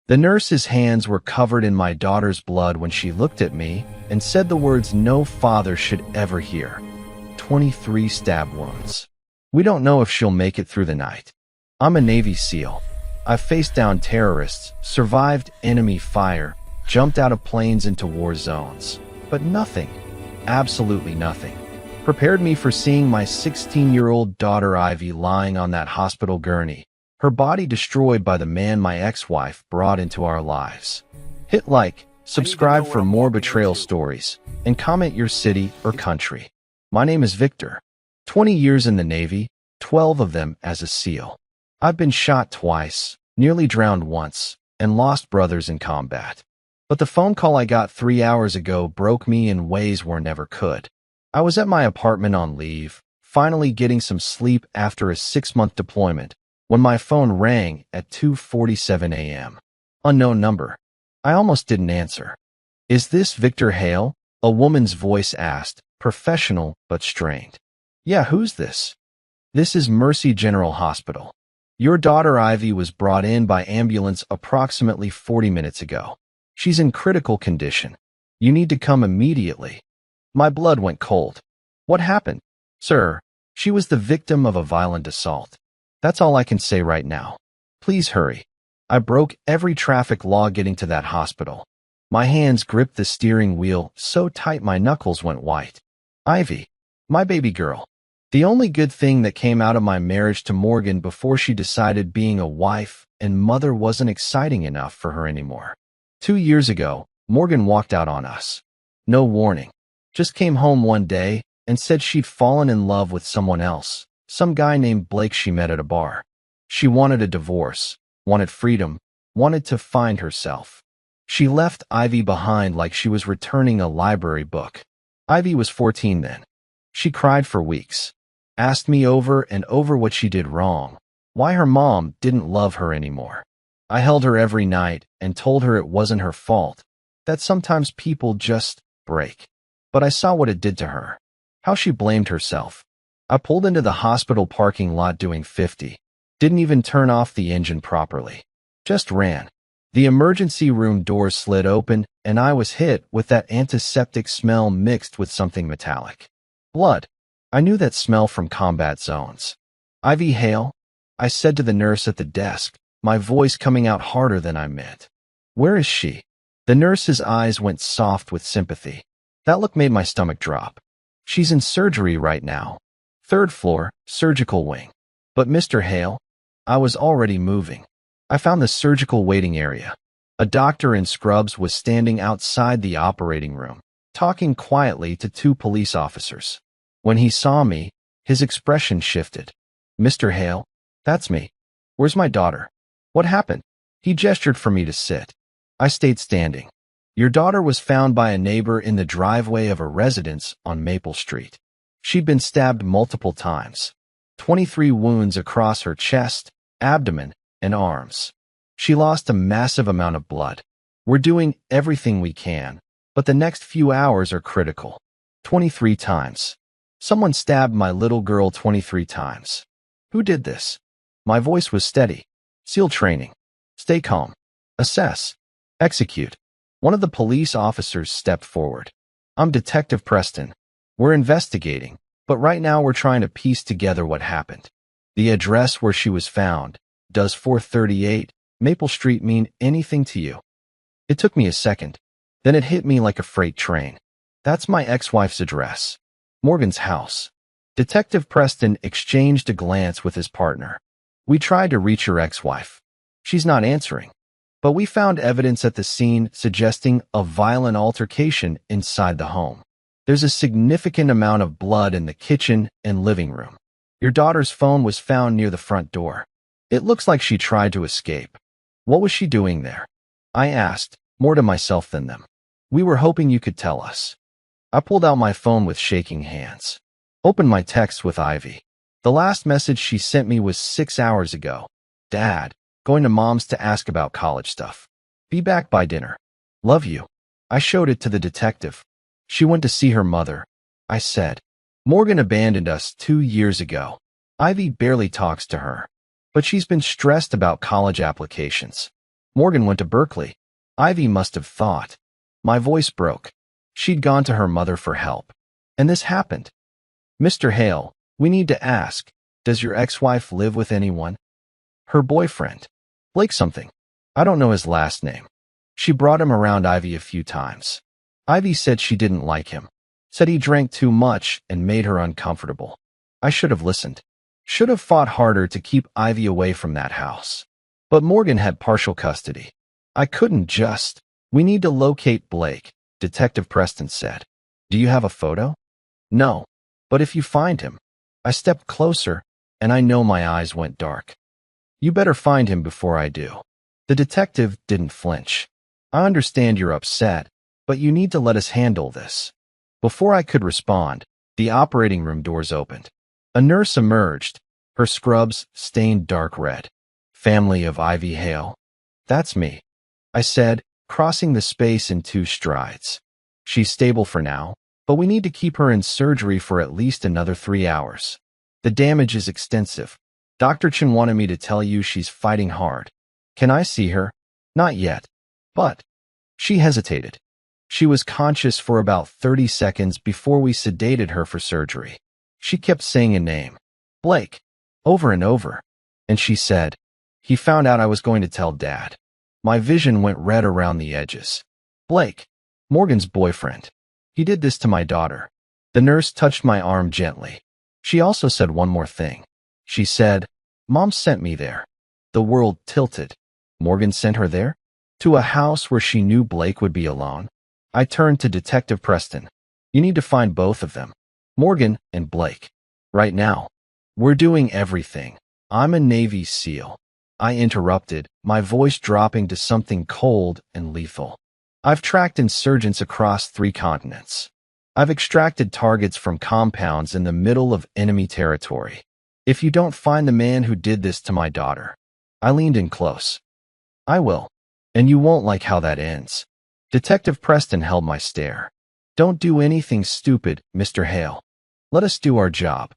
The nurse's hands were covered in my daughter's blood when she looked at me and said the words no father should ever hear. 23 stab wounds. We don't know if she'll make it through the night. I'm a Navy SEAL. I've faced down terrorists, survived enemy fire, jumped out of planes into war zones. But nothing, absolutely nothing, prepared me for seeing my 16-year-old daughter Ivy lying on that hospital gurney, her body destroyed by the man my ex-wife brought into our lives. Hit like, subscribe for more betrayal stories, and comment your city or country. My name is Victor. 20 years in the Navy, 12 of them as a SEAL. I've been shot twice, nearly drowned once, and lost brothers in combat. But the phone call I got 3 hours ago broke me in ways war never could. I was at my apartment on leave, finally getting some sleep after a 6-month deployment, when my phone rang at 2:47 a.m. Unknown number. I almost didn't answer. "Is this Victor Hale?" a woman's voice asked, professional but strained. "Yeah, who's this?" "This is Mercy General Hospital. Your daughter Ivy was brought in by ambulance approximately 40 minutes ago. She's in critical condition. You need to come immediately." My blood went cold. "What happened?" "Sir, she was the victim of a violent assault. That's all I can say right now. Please hurry." I broke every traffic law getting to that hospital. My hands gripped the steering wheel so tight my knuckles went white. Ivy, my baby girl. The only good thing that came out of my marriage to Morgan before she decided being a wife and mother wasn't exciting enough for her anymore. 2 years ago, Morgan walked out on us. No warning. Just came home one day and said she'd fallen in love with someone else, some guy named Blake she met at a bar. She wanted a divorce, wanted freedom, wanted to find herself. She left Ivy behind like she was returning a library book. Ivy was 14 then. She cried for weeks. Asked me over and over what she did wrong, why her mom didn't love her anymore. I held her every night and told her it wasn't her fault, that sometimes people just break. But I saw what it did to her, how she blamed herself. I pulled into the hospital parking lot doing 50. Didn't even turn off the engine properly. Just ran. The emergency room doors slid open, and I was hit with that antiseptic smell mixed with something metallic. Blood. I knew that smell from combat zones. "Ivy Hale," I said to the nurse at the desk, my voice coming out harder than I meant. "Where is she?" The nurse's eyes went soft with sympathy. That look made my stomach drop. "She's in surgery right now. 3rd floor, surgical wing." "But Mr. Hale," I was already moving. I found the surgical waiting area. A doctor in scrubs was standing outside the operating room, talking quietly to 2 police officers. When he saw me, his expression shifted. "Mr. Hale, that's me. Where's my daughter? What happened?" He gestured for me to sit. I stayed standing. "Your daughter was found by a neighbor in the driveway of a residence on Maple Street. She'd been stabbed multiple times. 23 wounds across her chest, abdomen, and arms. She lost a massive amount of blood. We're doing everything we can, but the next few hours are critical. 23 times. Someone stabbed my little girl 23 times. Who did this?" My voice was steady. "SEAL training. Stay calm. Assess. Execute." One of the police officers stepped forward. "I'm Detective Preston. We're investigating, but right now we're trying to piece together what happened. The address where she was found, does 438 Maple Street mean anything to you?" It took me a second. Then it hit me like a freight train. "That's my ex-wife's address. Morgan's house." Detective Preston exchanged a glance with his partner. "We tried to reach your ex-wife. She's not answering. But we found evidence at the scene suggesting a violent altercation inside the home. There's a significant amount of blood in the kitchen and living room. Your daughter's phone was found near the front door. It looks like she tried to escape. What was she doing there?" I asked, more to myself than them. "We were hoping you could tell us." I pulled out my phone with shaking hands. Opened my text with Ivy. The last message she sent me was 6 hours ago. "Dad, going to Mom's to ask about college stuff. Be back by dinner. Love you." I showed it to the detective. "She went to see her mother," I said. "Morgan abandoned us 2 years ago. Ivy barely talks to her, but she's been stressed about college applications. Morgan went to Berkeley. Ivy must have thought. My voice broke. She'd gone to her mother for help. And this happened. Mr. Hale, we need to ask, does your ex-wife live with anyone? Her boyfriend. Blake something. I don't know his last name. She brought him around Ivy a few times. Ivy said she didn't like him. Said he drank too much and made her uncomfortable. I should have listened. Should have fought harder to keep Ivy away from that house. But Morgan had partial custody. I couldn't just. We need to locate Blake, Detective Preston said. Do you have a photo? No. But if you find him. I stepped closer, and I know my eyes went dark. You better find him before I do. The detective didn't flinch. I understand you're upset, but you need to let us handle this. Before I could respond, the operating room doors opened. A nurse emerged, her scrubs stained dark red. Family of Ivy Hale. That's me, I said, crossing the space in 2 strides. She's stable for now, but we need to keep her in surgery for at least another 3 hours. The damage is extensive. Dr. Chen wanted me to tell you she's fighting hard. Can I see her? Not yet. But. She hesitated. She was conscious for about 30 seconds before we sedated her for surgery. She kept saying a name. Blake. Over and over. And she said, he found out I was going to tell Dad. My vision went red around the edges. Blake. Morgan's boyfriend. He did this to my daughter. The nurse touched my arm gently. She also said one more thing. She said, Mom sent me there. The world tilted. Morgan sent her there? To a house where she knew Blake would be alone? I turned to Detective Preston. You need to find both of them. Morgan and Blake. Right now. We're doing everything. I'm a Navy SEAL. I interrupted, my voice dropping to something cold and lethal. I've tracked insurgents across 3 continents. I've extracted targets from compounds in the middle of enemy territory. If you don't find the man who did this to my daughter. I leaned in close. I will. And you won't like how that ends. Detective Preston held my stare. Don't do anything stupid, Mr. Hale. Let us do our job.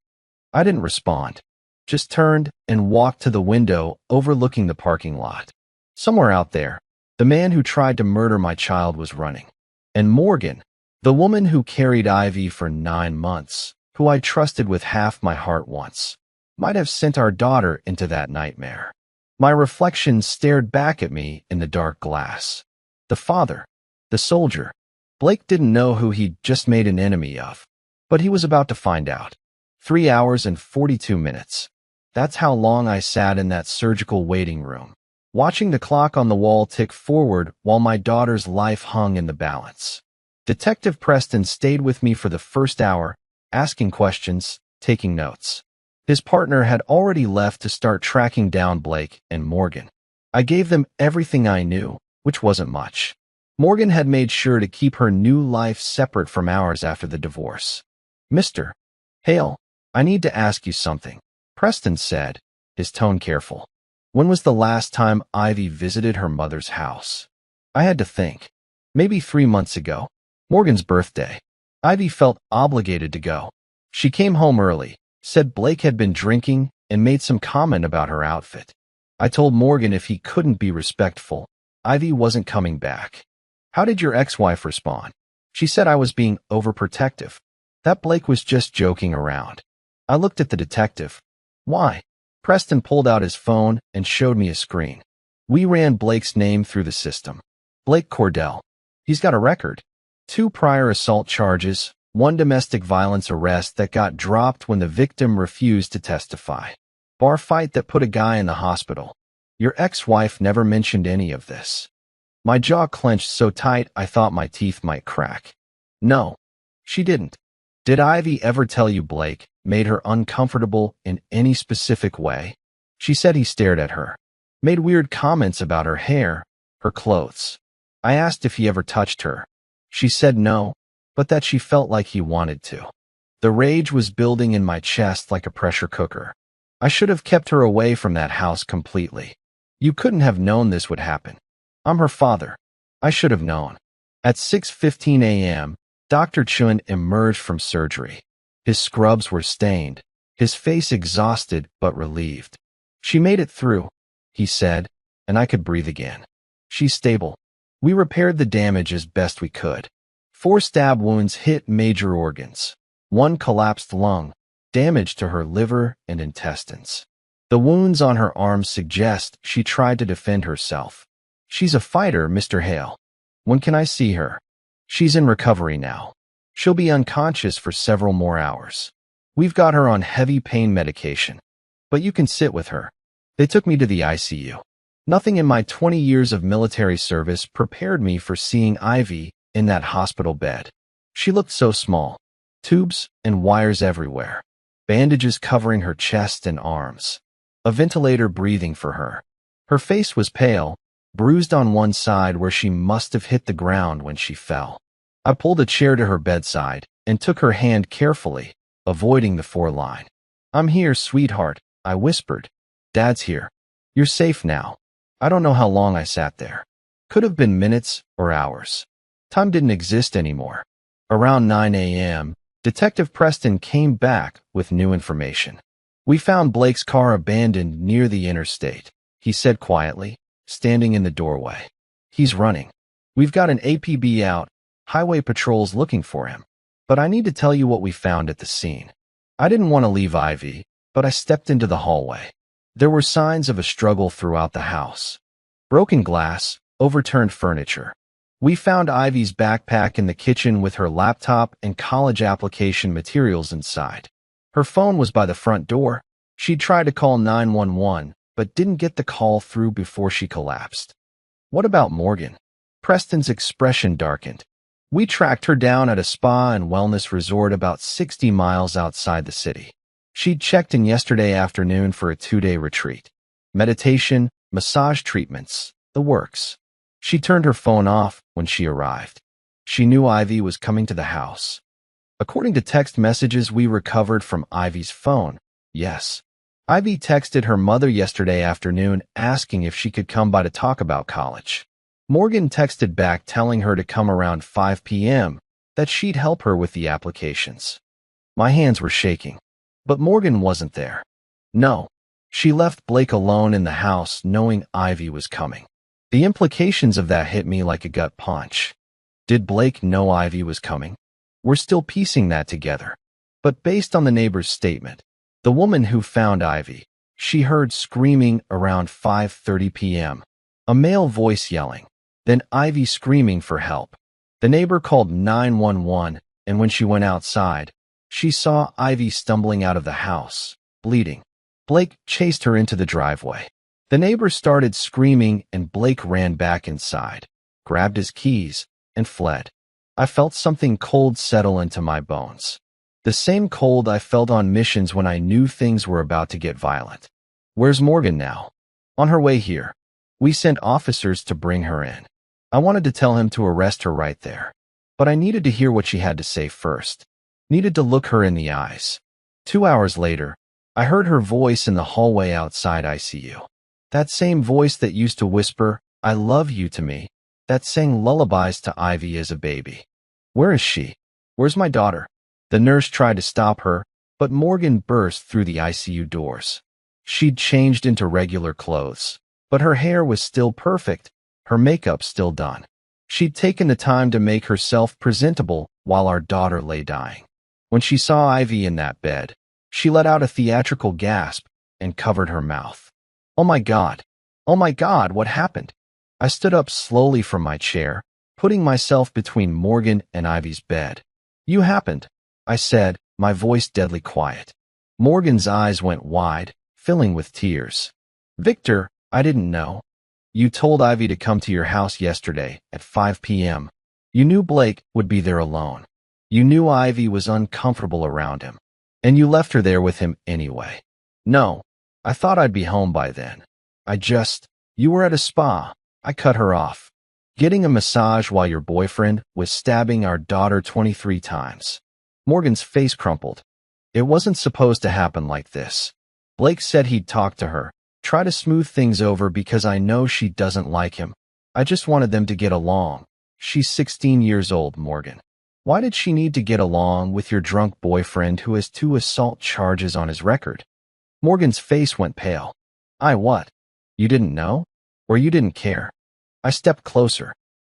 I didn't respond. Just turned and walked to the window overlooking the parking lot. Somewhere out there, the man who tried to murder my child was running. And Morgan, the woman who carried Ivy for 9 months, who I trusted with half my heart once, might have sent our daughter into that nightmare. My reflection stared back at me in the dark glass. The father, the soldier. Blake didn't know who he'd just made an enemy of, but he was about to find out. 3 hours and 42 minutes. That's how long I sat in that surgical waiting room, watching the clock on the wall tick forward while my daughter's life hung in the balance. Detective Preston stayed with me for the first hour, asking questions, taking notes. His partner had already left to start tracking down Blake and Morgan. I gave them everything I knew, which wasn't much. Morgan had made sure to keep her new life separate from ours after the divorce. Mr. Hale, I need to ask you something, Preston said, his tone careful. When was the last time Ivy visited her mother's house? I had to think. Maybe 3 months ago. Morgan's birthday. Ivy felt obligated to go. She came home early, said Blake had been drinking, and made some comment about her outfit. I told Morgan if he couldn't be respectful, Ivy wasn't coming back. How did your ex-wife respond? She said I was being overprotective. That Blake was just joking around. I looked at the detective. Why? Preston pulled out his phone and showed me a screen. We ran Blake's name through the system. Blake Cordell. He's got a record. 2 prior assault charges, 1 domestic violence arrest that got dropped when the victim refused to testify. Bar fight that put a guy in the hospital. Your ex-wife never mentioned any of this. My jaw clenched so tight I thought my teeth might crack. No, she didn't. Did Ivy ever tell you Blake made her uncomfortable in any specific way? She said he stared at her, made weird comments about her hair, her clothes. I asked if he ever touched her. She said no, but that she felt like he wanted to. The rage was building in my chest like a pressure cooker. I should have kept her away from that house completely. You couldn't have known this would happen. I'm her father. I should have known. At 6:15 a.m., Dr. Chun emerged from surgery. His scrubs were stained, his face exhausted but relieved. She made it through, he said, and I could breathe again. She's stable. We repaired the damage as best we could. 4 stab wounds hit major organs. 1 collapsed lung, damage to her liver and intestines. The wounds on her arms suggest she tried to defend herself. She's a fighter, Mr. Hale. When can I see her? She's in recovery now. She'll be unconscious for several more hours. We've got her on heavy pain medication. But you can sit with her. They took me to the ICU. Nothing in my 20 years of military service prepared me for seeing Ivy in that hospital bed. She looked so small. Tubes and wires everywhere. Bandages covering her chest and arms. A ventilator breathing for her. Her face was pale, bruised on one side where she must have hit the ground when she fell. I pulled a chair to her bedside and took her hand carefully, avoiding the 4-line. "I'm here, sweetheart," I whispered. "Dad's here. You're safe now." I don't know how long I sat there. Could have been minutes or hours. Time didn't exist anymore. Around 9 a.m., Detective Preston came back with new information. "We found Blake's car abandoned near the interstate," he said quietly, standing in the doorway. "He's running. We've got an APB out, highway patrols looking for him. But I need to tell you what we found at the scene." I didn't want to leave Ivy, but I stepped into the hallway. There were signs of a struggle throughout the house. Broken glass, overturned furniture. We found Ivy's backpack in the kitchen with her laptop and college application materials inside. Her phone was by the front door. She'd tried to call 911, but didn't get the call through before she collapsed. "What about Morgan?" Preston's expression darkened. "We tracked her down at a spa and wellness resort about 60 miles outside the city. She'd checked in yesterday afternoon for a 2-day retreat. Meditation, massage treatments, the works." She turned her phone off when she arrived. She knew Ivy was coming to the house. According to text messages we recovered from Ivy's phone, yes. Ivy texted her mother yesterday afternoon asking if she could come by to talk about college. Morgan texted back telling her to come around 5 p.m., that she'd help her with the applications. My hands were shaking. But Morgan wasn't there. No. She left Blake alone in the house knowing Ivy was coming. The implications of that hit me like a gut punch. Did Blake know Ivy was coming? We're still piecing that together. But based on the neighbor's statement, the woman who found Ivy, she heard screaming around 5:30 p.m. A male voice yelling, then Ivy screaming for help. The neighbor called 911, and when she went outside, she saw Ivy stumbling out of the house, bleeding. Blake chased her into the driveway. The neighbor started screaming and Blake ran back inside, grabbed his keys, and fled. I felt something cold settle into my bones. The same cold I felt on missions when I knew things were about to get violent. "Where's Morgan now?" "On her way here. We sent officers to bring her in." I wanted to tell him to arrest her right there. But I needed to hear what she had to say first. Needed to look her in the eyes. 2 hours later, I heard her voice in the hallway outside ICU. That same voice that used to whisper, "I love you" to me, that sang lullabies to Ivy as a baby. Where is she? Where's my daughter? The nurse tried to stop her, but Morgan burst through the ICU doors. She'd changed into regular clothes, but her hair was still perfect, her makeup still done. She'd taken the time to make herself presentable while our daughter lay dying. When she saw Ivy in that bed, she let out a theatrical gasp and covered her mouth. "Oh my God! Oh my God, what happened?" I stood up slowly from my chair, putting myself between Morgan and Ivy's bed. "You happened," I said, my voice deadly quiet. Morgan's eyes went wide, filling with tears. "Victor, I didn't know. You told Ivy to come to your house yesterday at 5 p.m. You knew Blake would be there alone. You knew Ivy was uncomfortable around him, and you left her there with him anyway." "No, I thought I'd be home by then. You were at a spa." I cut her off. "Getting a massage while your boyfriend was stabbing our daughter 23 times. Morgan's face crumpled. "It wasn't supposed to happen like this. Blake said he'd talk to her, try to smooth things over because I know she doesn't like him. I just wanted them to get along. She's 16 years old, Morgan. Why did she need to get along with your drunk boyfriend who has 2 assault charges on his record?" Morgan's face went pale. "I what? You didn't know? Or you didn't care?" I stepped closer.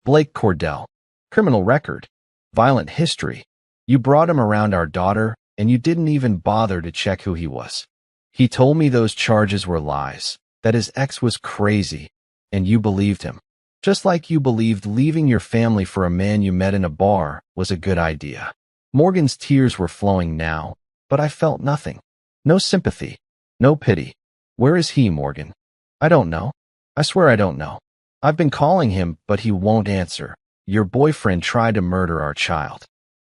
Blake Cordell. Criminal record. Violent history. You brought him around our daughter, and you didn't even bother to check who he was. He told me those charges were lies, that his ex was crazy, and you believed him. Just like you believed leaving your family for a man you met in a bar was a good idea. Morgan's tears were flowing now, but I felt nothing. No sympathy. No pity. Where is he, Morgan? I don't know. I swear I don't know. I've been calling him, but he won't answer. Your boyfriend tried to murder our child.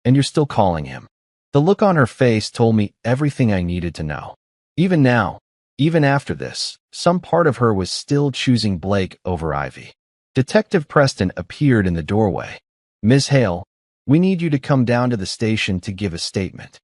And you're still calling him. The look on her face told me everything I needed to know. Even now, even after this, some part of her was still choosing Blake over Ivy. Detective Preston appeared in the doorway. Ms. Hale, we need you to come down to the station to give a statement.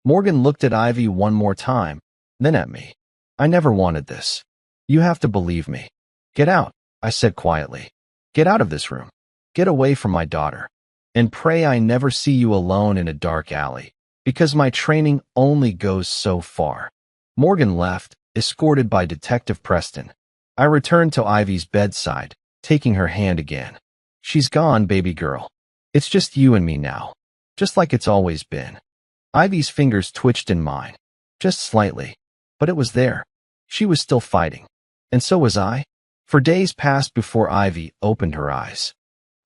Morgan looked at Ivy one more time, then at me. I never wanted this. You have to believe me. Get out, I said quietly. Get out of this room. Get away from my daughter. And pray I never see you alone in a dark alley, because my training only goes so far. Morgan left, escorted by Detective Preston. I returned to Ivy's bedside, taking her hand again. She's gone, baby girl. It's just you and me now. Just like it's always been. Ivy's fingers twitched in mine. Just slightly. But it was there. She was still fighting. And so was I. For days passed before Ivy opened her eyes.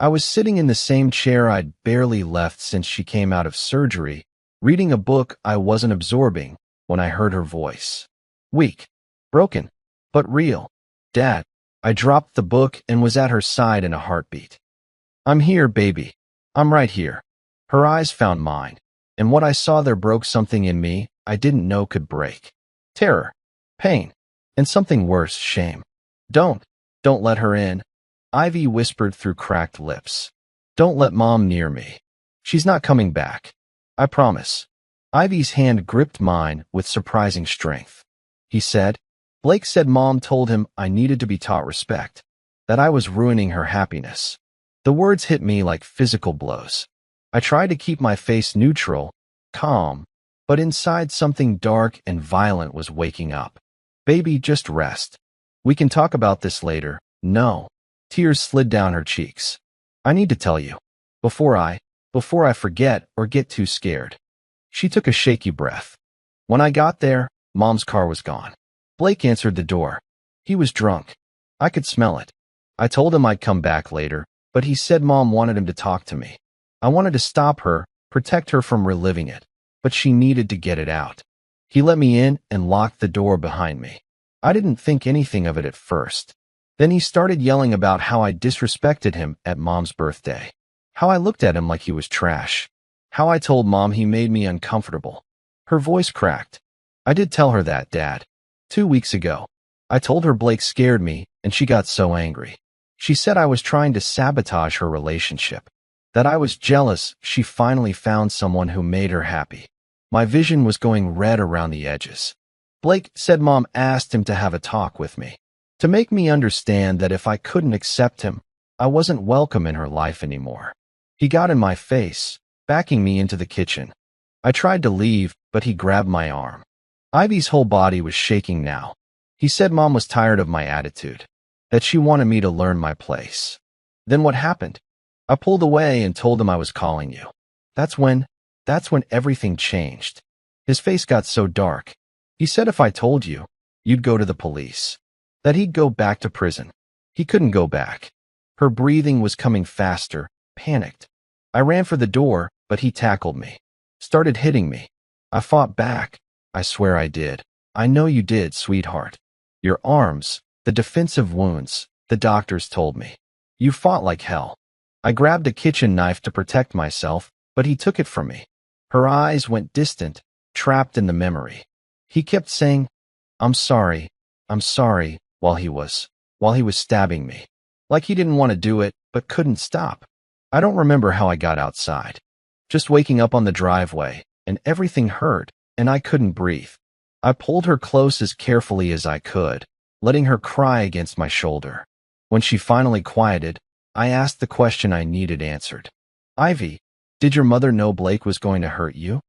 I was sitting in the same chair I'd barely left since she came out of surgery, reading a book I wasn't absorbing, when I heard her voice. Weak. Broken. But real. Dad. I dropped the book and was at her side in a heartbeat. I'm here, baby. I'm right here. Her eyes found mine, and what I saw there broke something in me I didn't know could break. Terror. Pain. And something worse, shame. Don't let her in. Ivy whispered through cracked lips. Don't let Mom near me. She's not coming back. I promise. Ivy's hand gripped mine with surprising strength. He said, Blake said Mom told him I needed to be taught respect, that I was ruining her happiness. The words hit me like physical blows. I tried to keep my face neutral, calm, but inside something dark and violent was waking up. Baby, just rest. We can talk about this later. No. Tears slid down her cheeks. I need to tell you. Before I forget or get too scared. She took a shaky breath. When I got there, Mom's car was gone. Blake answered the door. He was drunk. I could smell it. I told him I'd come back later, but he said Mom wanted him to talk to me. I wanted to stop her, protect her from reliving it, but she needed to get it out. He let me in and locked the door behind me. I didn't think anything of it at first. Then he started yelling about how I disrespected him at Mom's birthday. How I looked at him like he was trash. How I told Mom he made me uncomfortable. Her voice cracked. I did tell her that, Dad. 2 weeks ago. I told her Blake scared me, and she got so angry. She said I was trying to sabotage her relationship. That I was jealous she finally found someone who made her happy. My vision was going red around the edges. Blake said Mom asked him to have a talk with me. To make me understand that if I couldn't accept him, I wasn't welcome in her life anymore. He got in my face, backing me into the kitchen. I tried to leave, but he grabbed my arm. Ivy's whole body was shaking now. He said Mom was tired of my attitude, that she wanted me to learn my place. Then what happened? I pulled away and told him I was calling you. That's when everything changed. His face got so dark. He said if I told you, you'd go to the police. That he'd go back to prison. He couldn't go back. Her breathing was coming faster, panicked. I ran for the door, but he tackled me. Started hitting me. I fought back. I swear I did. I know you did, sweetheart. Your arms, the defensive wounds, the doctors told me. You fought like hell. I grabbed a kitchen knife to protect myself, but he took it from me. Her eyes went distant, trapped in the memory. He kept saying, I'm sorry, while he was stabbing me. Like he didn't want to do it, but couldn't stop. I don't remember how I got outside. Just waking up on the driveway, and everything hurt, and I couldn't breathe. I pulled her close as carefully as I could, letting her cry against my shoulder. When she finally quieted, I asked the question I needed answered. Ivy, did your mother know Blake was going to hurt you?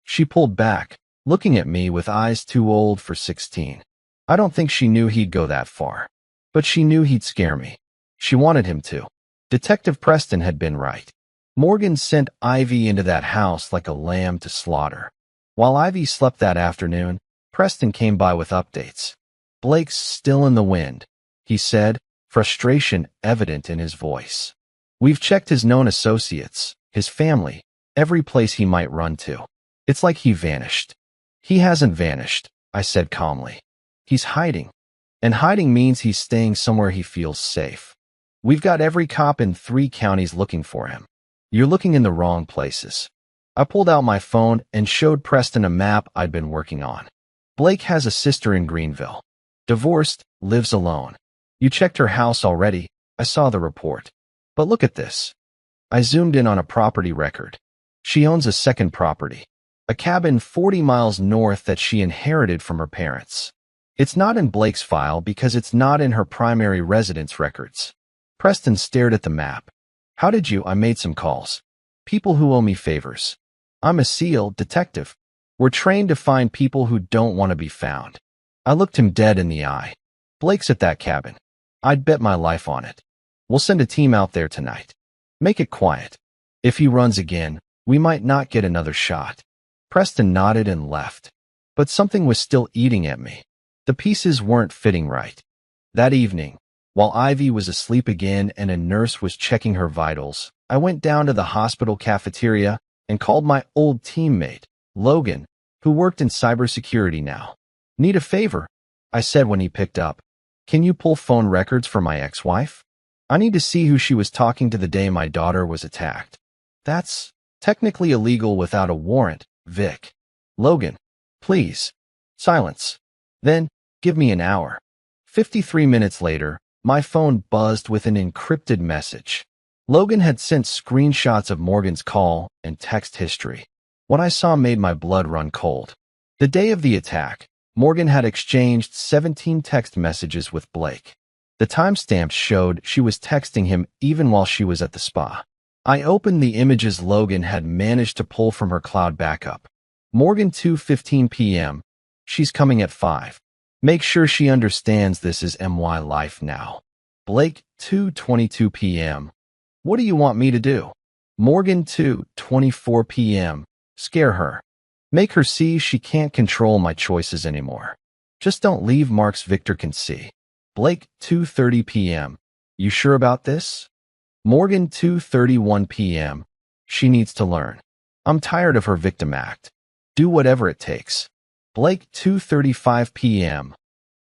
She pulled back, looking at me with eyes too old for 16. I don't think she knew he'd go that far. But she knew he'd scare me. She wanted him to. Detective Preston had been right. Morgan sent Ivy into that house like a lamb to slaughter. While Ivy slept that afternoon, Preston came by with updates. "Blake's still in the wind," he said, frustration evident in his voice. "We've checked his known associates, his family, every place he might run to. It's like he vanished." "He hasn't vanished," I said calmly. "He's hiding. And hiding means he's staying somewhere he feels safe. We've got every cop in 3 counties looking for him. You're looking in the wrong places." I pulled out my phone and showed Preston a map I'd been working on. "Blake has a sister in Greenville. Divorced, lives alone. You checked her house already," I saw the report. "But look at this." I zoomed in on a property record. She owns a second property, a cabin 40 miles north that she inherited from her parents. It's not in Blake's file because it's not in her primary residence records. Preston stared at the map. "How did you?" I made some calls. "People who owe me favors. I'm a SEAL detective. We're trained to find people who don't want to be found." I looked him dead in the eye. "Blake's at that cabin. I'd bet my life on it. We'll send a team out there tonight. Make it quiet. If he runs again, we might not get another shot." Preston nodded and left. But something was still eating at me. The pieces weren't fitting right. That evening, while Ivy was asleep again and a nurse was checking her vitals, I went down to the hospital cafeteria and called my old teammate, Logan, who worked in cybersecurity now. "Need a favor," I said when he picked up. "Can you pull phone records for my ex-wife? I need to see who she was talking to the day my daughter was attacked." "That's technically illegal without a warrant, Vic." "Logan, please." Silence. "Then, give me an hour." 53 minutes later, my phone buzzed with an encrypted message. Logan had sent screenshots of Morgan's call and text history. What I saw made my blood run cold. The day of the attack, Morgan had exchanged 17 text messages with Blake. The timestamps showed she was texting him even while she was at the spa. I opened the images Logan had managed to pull from her cloud backup. Morgan 2:15 p.m. She's coming at 5. Make sure she understands this is my life now. Blake 2:22 p.m. What do you want me to do? Morgan 2:24 p.m. Scare her. Make her see she can't control my choices anymore. Just don't leave marks Victor can see. Blake 2:30 p.m. You sure about this? Morgan 2:31 p.m. She needs to learn. I'm tired of her victim act. Do whatever it takes. Blake 2:35 p.m.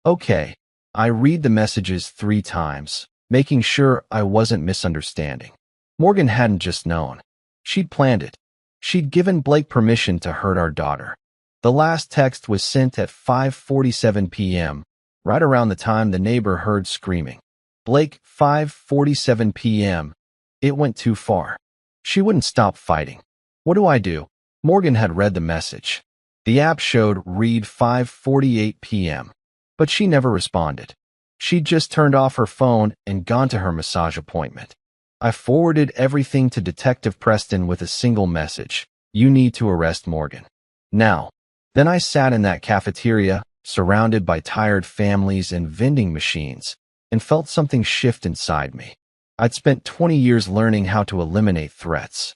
Okay. I read the messages 3 times, making sure I wasn't misunderstanding. Morgan hadn't just known. She'd planned it. She'd given Blake permission to hurt our daughter. The last text was sent at 5:47 p.m., right around the time the neighbor heard screaming. Blake 5:47 p.m. It went too far. She wouldn't stop fighting. What do I do? Morgan had read the message. The app showed read 5:48 p.m., but she never responded. She'd just turned off her phone and gone to her massage appointment. I forwarded everything to Detective Preston with a single message. You need to arrest Morgan. Now. Then I sat in that cafeteria, surrounded by tired families and vending machines, and felt something shift inside me. I'd spent 20 years learning how to eliminate threats,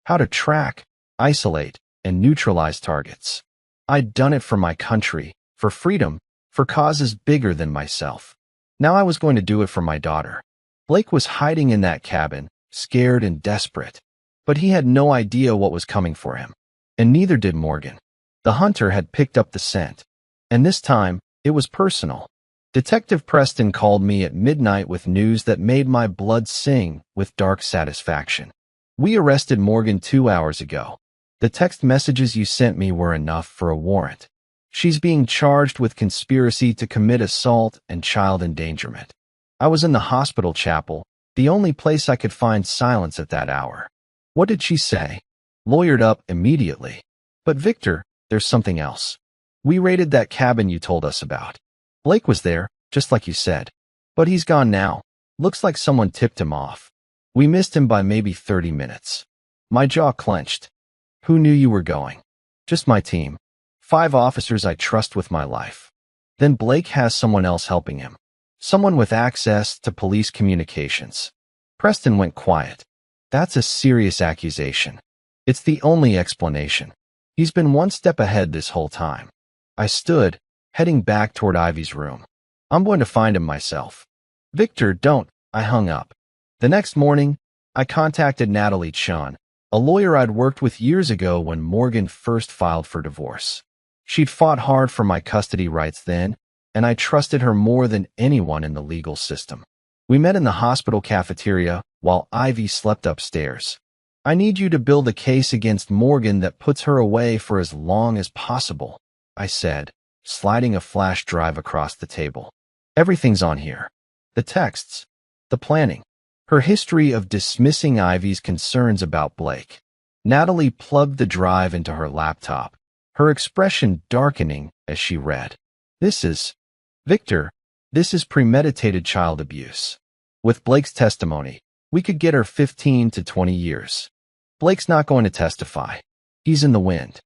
how to track, isolate, and neutralize targets. I'd done it for my country, for freedom, for causes bigger than myself. Now I was going to do it for my daughter. Blake was hiding in that cabin, scared and desperate. But he had no idea what was coming for him. And neither did Morgan. The hunter had picked up the scent. And this time, it was personal. Detective Preston called me at midnight with news that made my blood sing with dark satisfaction. We arrested Morgan 2 hours ago. The text messages you sent me were enough for a warrant. She's being charged with conspiracy to commit assault and child endangerment. I was in the hospital chapel, the only place I could find silence at that hour. What did she say? Lawyered up immediately. But Victor, there's something else. We raided that cabin you told us about. Blake was there, just like you said. But he's gone now. Looks like someone tipped him off. We missed him by maybe 30 minutes. My jaw clenched. Who knew you were going? Just my team. 5 officers I trust with my life. Then Blake has someone else helping him. Someone with access to police communications. Preston went quiet. That's a serious accusation. It's the only explanation. He's been one step ahead this whole time. I stood, heading back toward Ivy's room. I'm going to find him myself. Victor, don't. I hung up. The next morning, I contacted Natalie Chun, a lawyer I'd worked with years ago when Morgan first filed for divorce. She'd fought hard for my custody rights then, and I trusted her more than anyone in the legal system. We met in the hospital cafeteria while Ivy slept upstairs. I need you to build a case against Morgan that puts her away for as long as possible, I said, sliding a flash drive across the table. Everything's on here. The texts, the planning, her history of dismissing Ivy's concerns about Blake. Natalie plugged the drive into her laptop, her expression darkening as she read. Victor, this is premeditated child abuse. With Blake's testimony, we could get her 15 to 20 years. Blake's not going to testify. He's in the wind.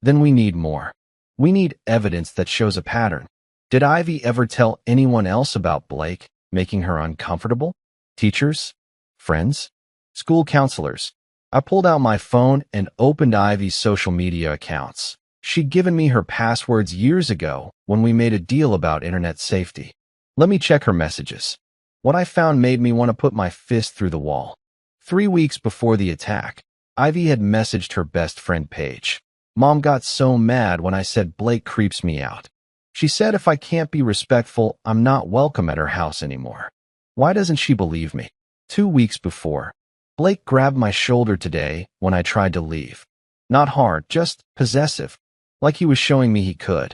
Then we need more. We need evidence that shows a pattern. Did Ivy ever tell anyone else about Blake, making her uncomfortable? Teachers? Friends? School counselors? I pulled out my phone and opened Ivy's social media accounts. She'd given me her passwords years ago when we made a deal about internet safety. Let me check her messages. What I found made me want to put my fist through the wall. 3 weeks before the attack, Ivy had messaged her best friend Paige. Mom got so mad when I said Blake creeps me out. She said if I can't be respectful, I'm not welcome at her house anymore. Why doesn't she believe me? 2 weeks before, Blake grabbed my shoulder today when I tried to leave. Not hard, just possessive, like he was showing me he could.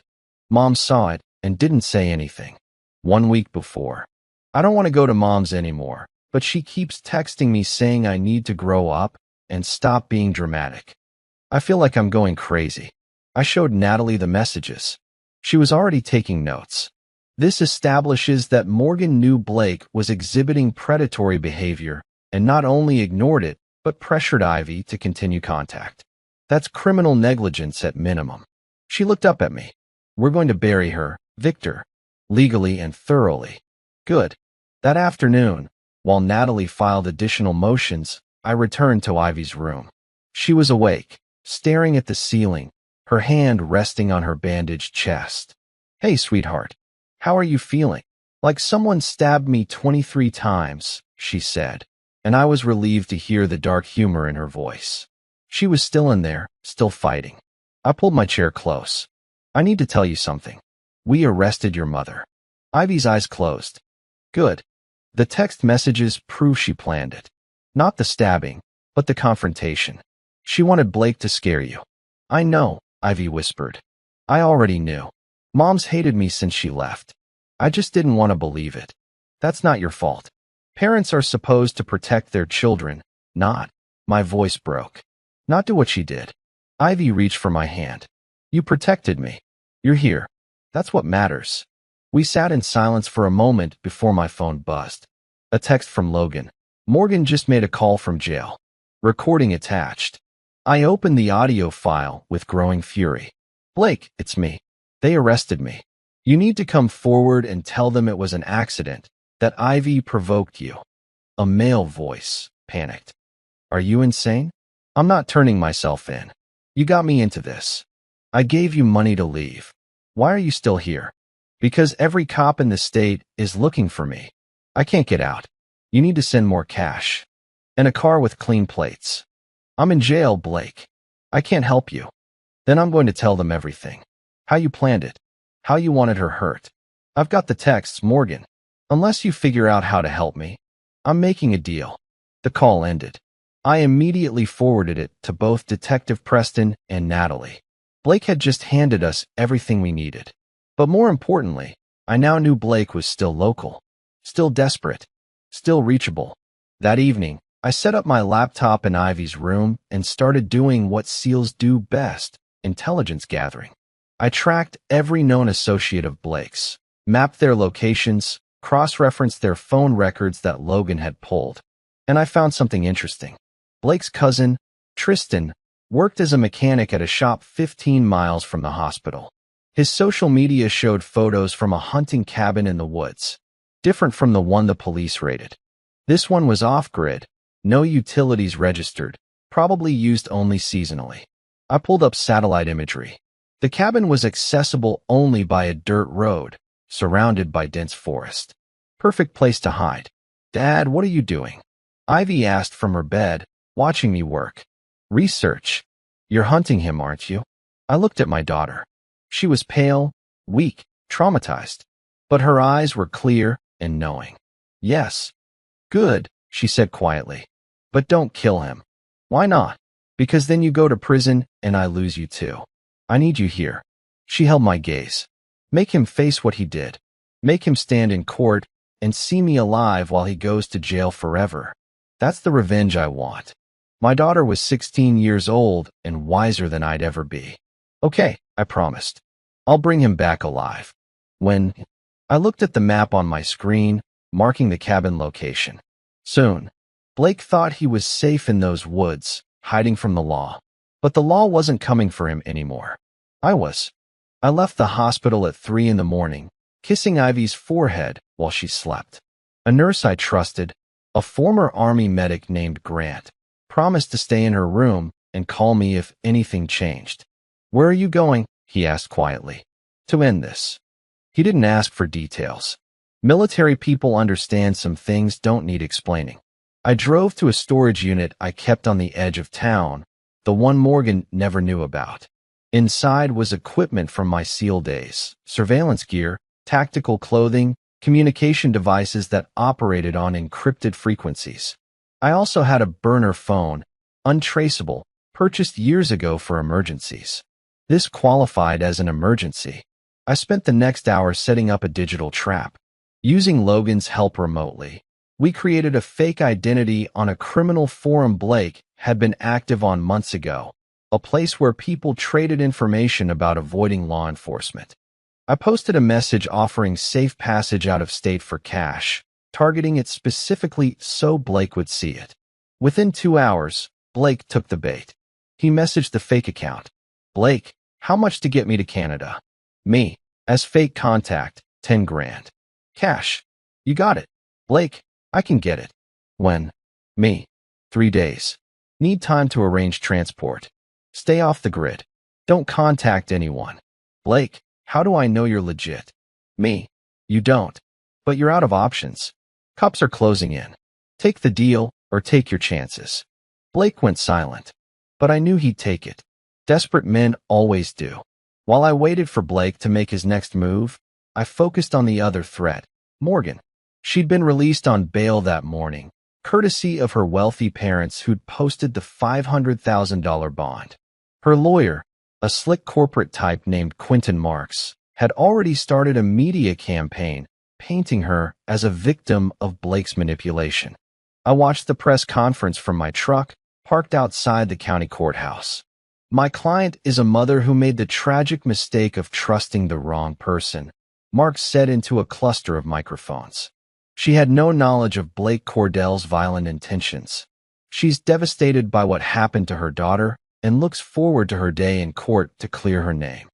Mom saw it and didn't say anything. 1 week before, I don't want to go to Mom's anymore, but she keeps texting me saying I need to grow up and stop being dramatic. I feel like I'm going crazy. I showed Natalie the messages. She was already taking notes. This establishes that Morgan knew Blake was exhibiting predatory behavior and not only ignored it, but pressured Ivy to continue contact. That's criminal negligence at minimum. She looked up at me. We're going to bury her, Victor, legally and thoroughly. Good. That afternoon, while Natalie filed additional motions, I returned to Ivy's room. She was awake, staring at the ceiling, her hand resting on her bandaged chest. Hey, sweetheart. How are you feeling? Like someone stabbed me 23 times, she said, and I was relieved to hear the dark humor in her voice. She was still in there, still fighting. I pulled my chair close. I need to tell you something. We arrested your mother. Ivy's eyes closed. Good. The text messages prove she planned it. Not the stabbing, but the confrontation. She wanted Blake to scare you. I know, Ivy whispered. I already knew. Mom's hated me since she left. I just didn't want to believe it. That's not your fault. Parents are supposed to protect their children, not. My voice broke. Not do what she did. Ivy reached for my hand. You protected me. You're here. That's what matters. We sat in silence for a moment before my phone buzzed. A text from Logan. Morgan just made a call from jail. Recording attached. I opened the audio file with growing fury. Blake, it's me. They arrested me. You need to come forward and tell them it was an accident, that Ivy provoked you. A male voice panicked. Are you insane? I'm not turning myself in. You got me into this. I gave you money to leave. Why are you still here? Because every cop in the state is looking for me. I can't get out. You need to send more cash. And a car with clean plates. I'm in jail, Blake. I can't help you. Then I'm going to tell them everything. How you planned it. How you wanted her hurt. I've got the texts, Morgan. Unless you figure out how to help me, I'm making a deal. The call ended. I immediately forwarded it to both Detective Preston and Natalie. Blake had just handed us everything we needed. But more importantly, I now knew Blake was still local, still desperate, still reachable. That evening, I set up my laptop in Ivy's room and started doing what SEALs do best, intelligence gathering. I tracked every known associate of Blake's, mapped their locations, cross-referenced their phone records that Logan had pulled, and I found something interesting. Blake's cousin, Tristan, worked as a mechanic at a shop 15 miles from the hospital. His social media showed photos from a hunting cabin in the woods. different from the one the police raided. This one was off-grid, no utilities registered, probably used only seasonally. I pulled up satellite imagery. The cabin was accessible only by a dirt road, surrounded by dense forest. Perfect place to hide. "Dad, what are you doing?" Ivy asked from her bed, watching me work. "Research. You're hunting him, aren't you?" I looked at my daughter. She was pale, weak, traumatized, but her eyes were clear and knowing. "Yes." "Good," she said quietly. "But don't kill him." "Why not?" "Because then you go to prison and I lose you too. I need you here." She held my gaze. "Make him face what he did. Make him stand in court and see me alive while he goes to jail forever. That's the revenge I want." My daughter was 16 years old and wiser than I'd ever be. "Okay," I promised. "I'll bring him back alive." When I looked at the map on my screen, marking the cabin location. Soon. Blake thought he was safe in those woods, hiding from the law. But the law wasn't coming for him anymore. I was. I left the hospital at 3 in the morning, kissing Ivy's forehead while she slept. A nurse I trusted, a former Army medic named Grant, promised to stay in her room and call me if anything changed. "Where are you going?" he asked quietly. "To end this." He didn't ask for details. Military people understand some things don't need explaining. I drove to a storage unit I kept on the edge of town, the one Morgan never knew about. Inside was equipment from my SEAL days, surveillance gear, tactical clothing, communication devices that operated on encrypted frequencies. I also had a burner phone, untraceable, purchased years ago for emergencies. This qualified as an emergency. I spent the next hour setting up a digital trap. Using Logan's help remotely, we created a fake identity on a criminal forum Blake had been active on months ago, a place where people traded information about avoiding law enforcement. I posted a message offering safe passage out of state for cash, targeting it specifically so Blake would see it. Within 2 hours, Blake took the bait. He messaged the fake account. "Blake, how much to get me to Canada?" Me, as fake contact, 10 grand. "Cash. You got it." "Blake, I can get it." "When?" Me, 3 days. "Need time to arrange transport. Stay off the grid. Don't contact anyone." "Blake, how do I know you're legit?" Me, "You don't. But you're out of options. Cops are closing in. Take the deal or take your chances." Blake went silent. But I knew he'd take it. Desperate men always do. While I waited for Blake to make his next move, I focused on the other threat, Morgan. She'd been released on bail that morning, courtesy of her wealthy parents who'd posted the $500,000 bond. Her lawyer, a slick corporate type named Quentin Marks, had already started a media campaign painting her as a victim of Blake's manipulation. I watched the press conference from my truck, parked outside the county courthouse. "My client is a mother who made the tragic mistake of trusting the wrong person," Marks said into a cluster of microphones. "She had no knowledge of Blake Cordell's violent intentions. She's devastated by what happened to her daughter and looks forward to her day in court to clear her name."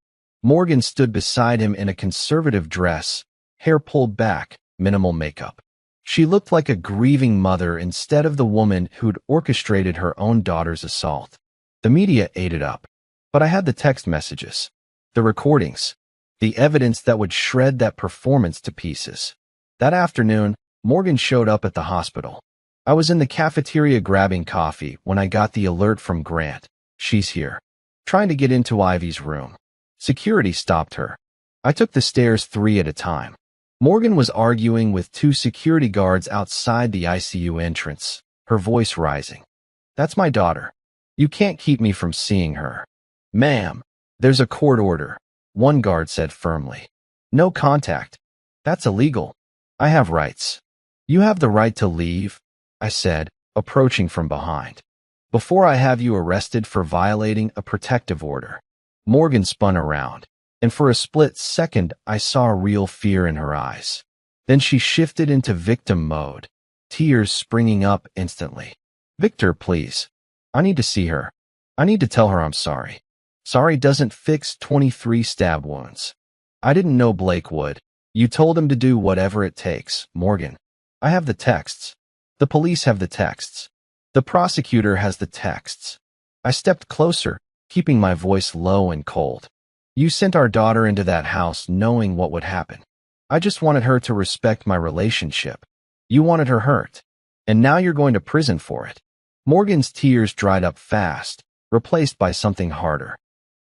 Morgan stood beside him in a conservative dress, hair pulled back, minimal makeup. She looked like a grieving mother instead of the woman who'd orchestrated her own daughter's assault. The media ate it up, but I had the text messages, the recordings, the evidence that would shred that performance to pieces. That afternoon, Morgan showed up at the hospital. I was in the cafeteria grabbing coffee when I got the alert from Grant. "She's here." Trying to get into Ivy's room. Security stopped her. I took the stairs 3 at a time. Morgan was arguing with 2 security guards outside the ICU entrance, her voice rising. "That's my daughter. You can't keep me from seeing her." "Ma'am, there's a court order," one guard said firmly. "No contact. That's illegal. I have rights." "You have the right to leave," I said, approaching from behind, "before I have you arrested for violating a protective order." Morgan spun around, and for a split second I saw real fear in her eyes. Then she shifted into victim mode, tears springing up instantly. "Victor, please. I need to see her. I need to tell her I'm sorry. Sorry doesn't fix 23 stab wounds. I didn't know Blake would. You told him to do whatever it takes, Morgan. I have the texts. The police have the texts. The prosecutor has the texts. I stepped closer, keeping my voice low and cold. You sent our daughter into that house knowing what would happen. I just wanted her to respect my relationship. You wanted her hurt. And now you're going to prison for it. Morgan's tears dried up fast, replaced by something harder.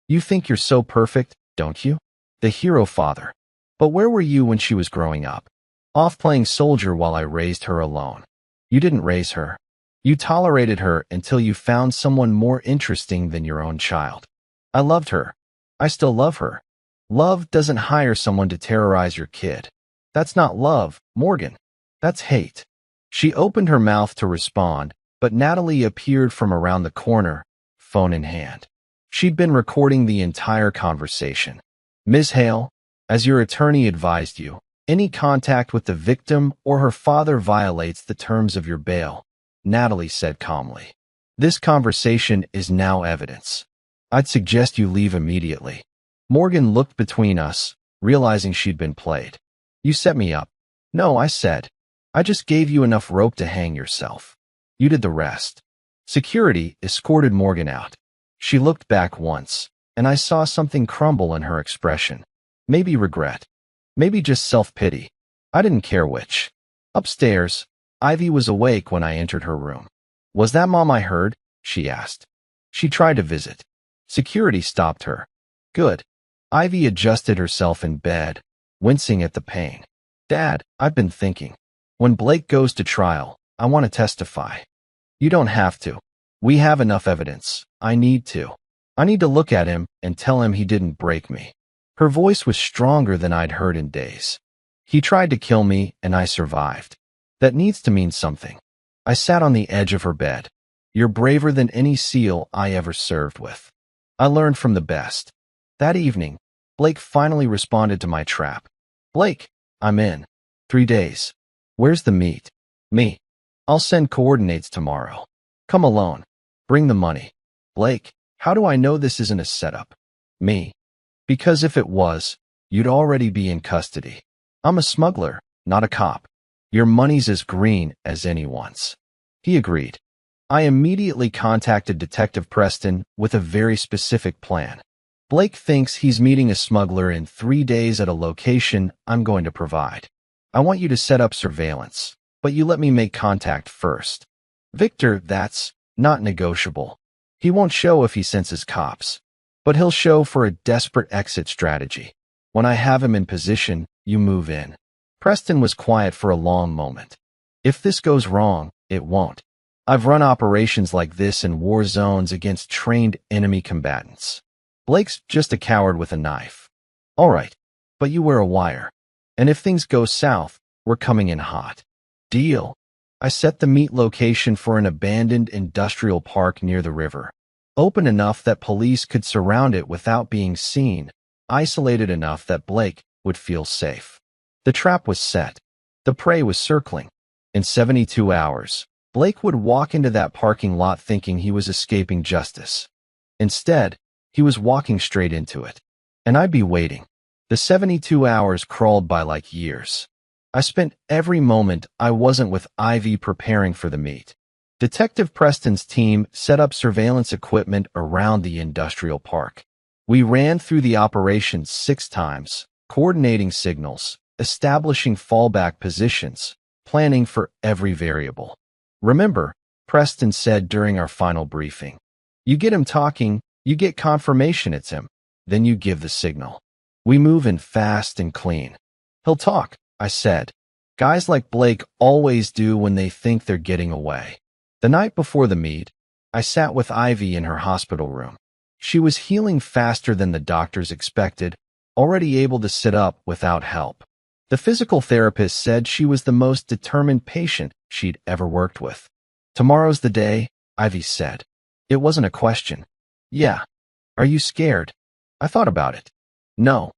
You think you're so perfect, don't you? The hero father. But where were you when she was growing up? Off playing soldier while I raised her alone. You didn't raise her. You tolerated her until you found someone more interesting than your own child. I loved her. I still love her. Love doesn't hire someone to terrorize your kid. That's not love, Morgan. That's hate. She opened her mouth to respond, but Natalie appeared from around the corner, phone in hand. She'd been recording the entire conversation. Ms. Hale, as your attorney advised you, any contact with the victim or her father violates the terms of your bail, Natalie said calmly. This conversation is now evidence. I'd suggest you leave immediately. Morgan looked between us, realizing she'd been played. You set me up. No, I said. I just gave you enough rope to hang yourself. You did the rest. Security escorted Morgan out. She looked back once, and I saw something crumble in her expression. Maybe regret. Maybe just self-pity. I didn't care which. Upstairs, Ivy was awake when I entered her room. Was that Mom I heard? She asked. She tried to visit. Security stopped her. Good. Ivy adjusted herself in bed, wincing at the pain. Dad, I've been thinking. When Blake goes to trial, I want to testify. You don't have to. We have enough evidence. I need to. I need to look at him and tell him he didn't break me. Her voice was stronger than I'd heard in days. He tried to kill me, and I survived. That needs to mean something. I sat on the edge of her bed. You're braver than any SEAL I ever served with. I learned from the best. That evening, Blake finally responded to my trap. Blake, I'm in. 3 days. Where's the meet? Me. I'll send coordinates tomorrow. Come alone. Bring the money. Blake, how do I know this isn't a setup? Me. Because if it was, you'd already be in custody. I'm a smuggler, not a cop. Your money's as green as anyone's. He agreed. I immediately contacted Detective Preston with a very specific plan. Blake thinks he's meeting a smuggler in 3 days at a location I'm going to provide. I want you to set up surveillance, but you let me make contact first. Victor, that's not negotiable. He won't show if he senses cops, but he'll show for a desperate exit strategy. When I have him in position, you move in. Preston was quiet for a long moment. If this goes wrong, it won't. I've run operations like this in war zones against trained enemy combatants. Blake's just a coward with a knife. All right, but you wear a wire. And if things go south, we're coming in hot. Deal. I set the meet location for an abandoned industrial park near the river. Open enough that police could surround it without being seen, isolated enough that Blake would feel safe. The trap was set. The prey was circling. In 72 hours, Blake would walk into that parking lot thinking he was escaping justice. Instead, he was walking straight into it. And I'd be waiting. The 72 hours crawled by like years. I spent every moment I wasn't with Ivy preparing for the meet. Detective Preston's team set up surveillance equipment around the industrial park. We ran through the operation 6 times, coordinating signals, establishing fallback positions, planning for every variable. Remember, Preston said during our final briefing, you get him talking, you get confirmation it's him, then you give the signal. We move in fast and clean. He'll talk, I said. Guys like Blake always do when they think they're getting away. The night before the meet, I sat with Ivy in her hospital room. She was healing faster than the doctors expected, already able to sit up without help. The physical therapist said she was the most determined patient she'd ever worked with. Tomorrow's the day, Ivy said. It wasn't a question. Yeah. Are you scared? I thought about it. No.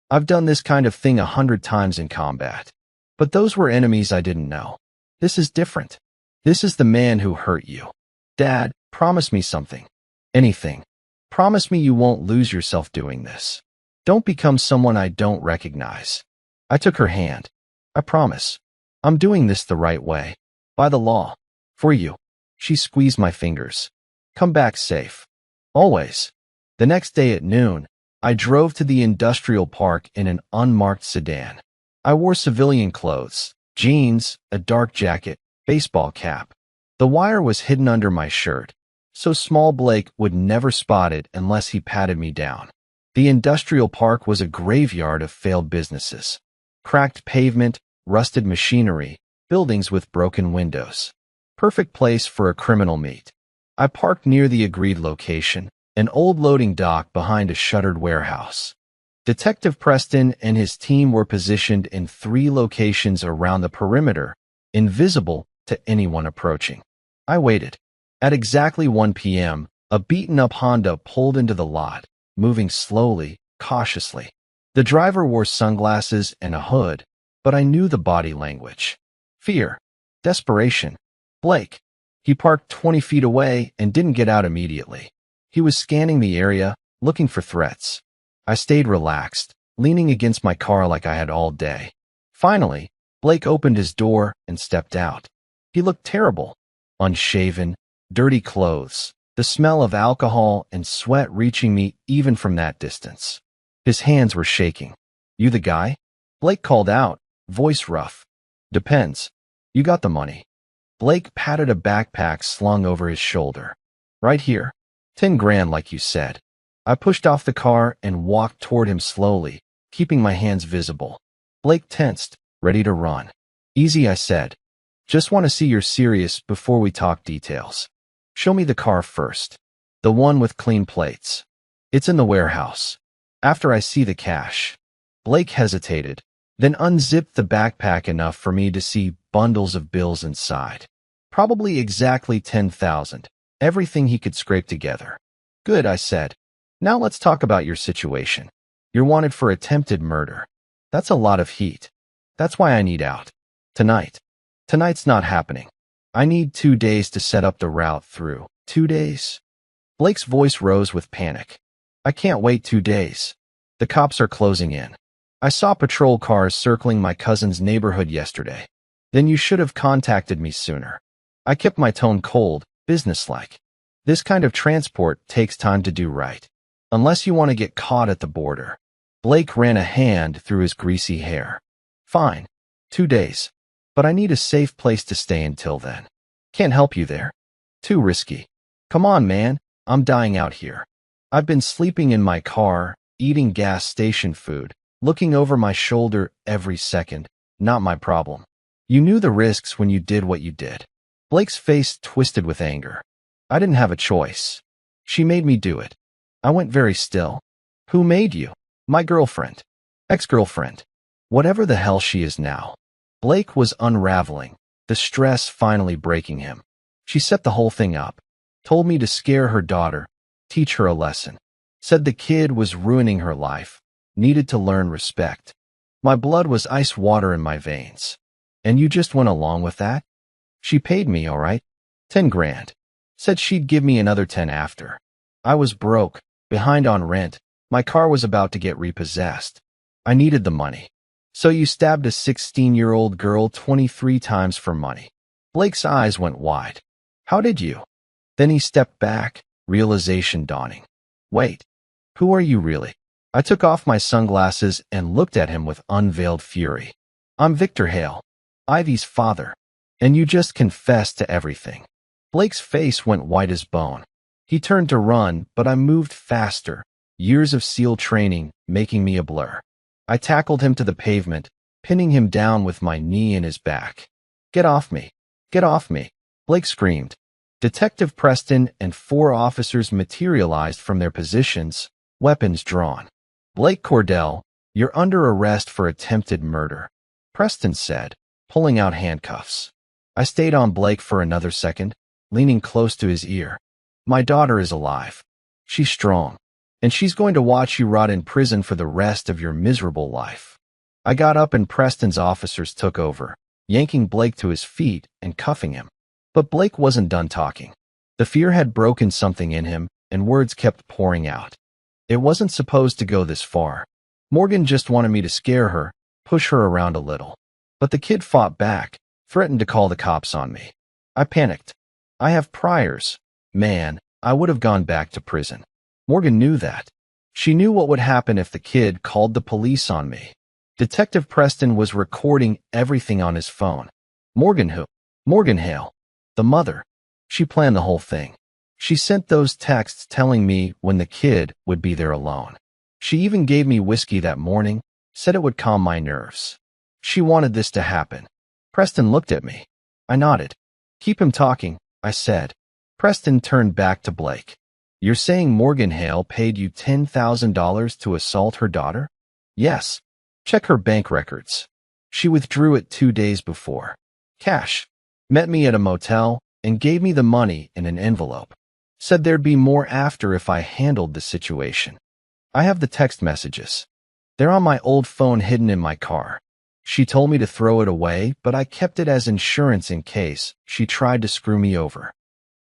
I've done this kind of thing 100 times in combat. But those were enemies I didn't know. This is different. This is the man who hurt you. Dad, promise me something. Anything. Promise me you won't lose yourself doing this. Don't become someone I don't recognize. I took her hand. I promise. I'm doing this the right way. By the law. For you. She squeezed my fingers. Come back safe. Always. The next day at noon, I drove to the industrial park in an unmarked sedan. I wore civilian clothes, jeans, a dark jacket, baseball cap. The wire was hidden under my shirt, so small Blake would never spot it unless he patted me down. The industrial park was a graveyard of failed businesses. Cracked pavement, rusted machinery, buildings with broken windows. Perfect place for a criminal meet. I parked near the agreed location, an old loading dock behind a shuttered warehouse. Detective Preston and his team were positioned in 3 locations around the perimeter, invisible to anyone approaching. I waited. At exactly 1 p.m., a beaten-up Honda pulled into the lot, moving slowly, cautiously. The driver wore sunglasses and a hood, but I knew the body language. Fear. Desperation. Blake. He parked 20 feet away and didn't get out immediately. He was scanning the area, looking for threats. I stayed relaxed, leaning against my car like I had all day. Finally, Blake opened his door and stepped out. He looked terrible. Unshaven, dirty clothes, the smell of alcohol and sweat reaching me even from that distance. His hands were shaking. You the guy? Blake called out, voice rough. Depends. You got the money. Blake patted a backpack slung over his shoulder. Right here. 10 grand like you said. I pushed off the car and walked toward him slowly, keeping my hands visible. Blake tensed, ready to run. Easy, I said. Just want to see you're serious before we talk details. Show me the car first. The one with clean plates. It's in the warehouse. After I see the cash. Blake hesitated, then unzipped the backpack enough for me to see bundles of bills inside. Probably exactly 10,000, everything he could scrape together. Good, I said. Now let's talk about your situation. You're wanted for attempted murder. That's a lot of heat. That's why I need out. Tonight. Tonight's not happening. I need 2 days to set up the route through. 2 days? Blake's voice rose with panic. I can't wait 2 days. The cops are closing in. I saw patrol cars circling my cousin's neighborhood yesterday. Then you should have contacted me sooner. I kept my tone cold, businesslike. This kind of transport takes time to do right. Unless you want to get caught at the border. Blake ran a hand through his greasy hair. Fine. 2 days. But I need a safe place to stay until then. Can't help you there. Too risky. Come on, man. I'm dying out here. I've been sleeping in my car, eating gas station food, looking over my shoulder every second. Not my problem. You knew the risks when you did what you did. Blake's face twisted with anger. I didn't have a choice. She made me do it. I went very still. Who made you? My girlfriend. Ex-girlfriend. Whatever the hell she is now. Blake was unraveling, the stress finally breaking him. She set the whole thing up. Told me to scare her daughter, teach her a lesson. Said the kid was ruining her life, needed to learn respect. My blood was ice water in my veins. And you just went along with that? She paid me, all right. 10 grand. Said she'd give me another 10 after. I was broke, behind on rent. My car was about to get repossessed. I needed the money. So you stabbed a 16-year-old girl 23 times for money. Blake's eyes went wide. How did you? Then he stepped back, realization dawning. Wait, who are you really? I took off my sunglasses and looked at him with unveiled fury. I'm Victor Hale, Ivy's father. And you just confessed to everything. Blake's face went white as bone. He turned to run, but I moved faster, years of SEAL training making me a blur. I tackled him to the pavement, pinning him down with my knee in his back. Get off me! Get off me! Blake screamed. Detective Preston and 4 officers materialized from their positions, weapons drawn. Blake Cordell, you're under arrest for attempted murder, Preston said, pulling out handcuffs. I stayed on Blake for another second, leaning close to his ear. My daughter is alive. She's strong. And she's going to watch you rot in prison for the rest of your miserable life. I got up and Preston's officers took over, yanking Blake to his feet and cuffing him. But Blake wasn't done talking. The fear had broken something in him, and words kept pouring out. It wasn't supposed to go this far. Morgan just wanted me to scare her, push her around a little. But the kid fought back, threatened to call the cops on me. I panicked. I have priors. Man, I would have gone back to prison. Morgan knew that. She knew what would happen if the kid called the police on me. Detective Preston was recording everything on his phone. Morgan who? Morgan Hale. The mother. She planned the whole thing. She sent those texts telling me when the kid would be there alone. She even gave me whiskey that morning, said it would calm my nerves. She wanted this to happen. Preston looked at me. I nodded. Keep him talking, I said. Preston turned back to Blake. You're saying Morgan Hale paid you $10,000 to assault her daughter? Yes. Check her bank records. She withdrew it 2 days before. Cash. Met me at a motel and gave me the money in an envelope. Said there'd be more after if I handled the situation. I have the text messages. They're on my old phone hidden in my car. She told me to throw it away, but I kept it as insurance in case she tried to screw me over.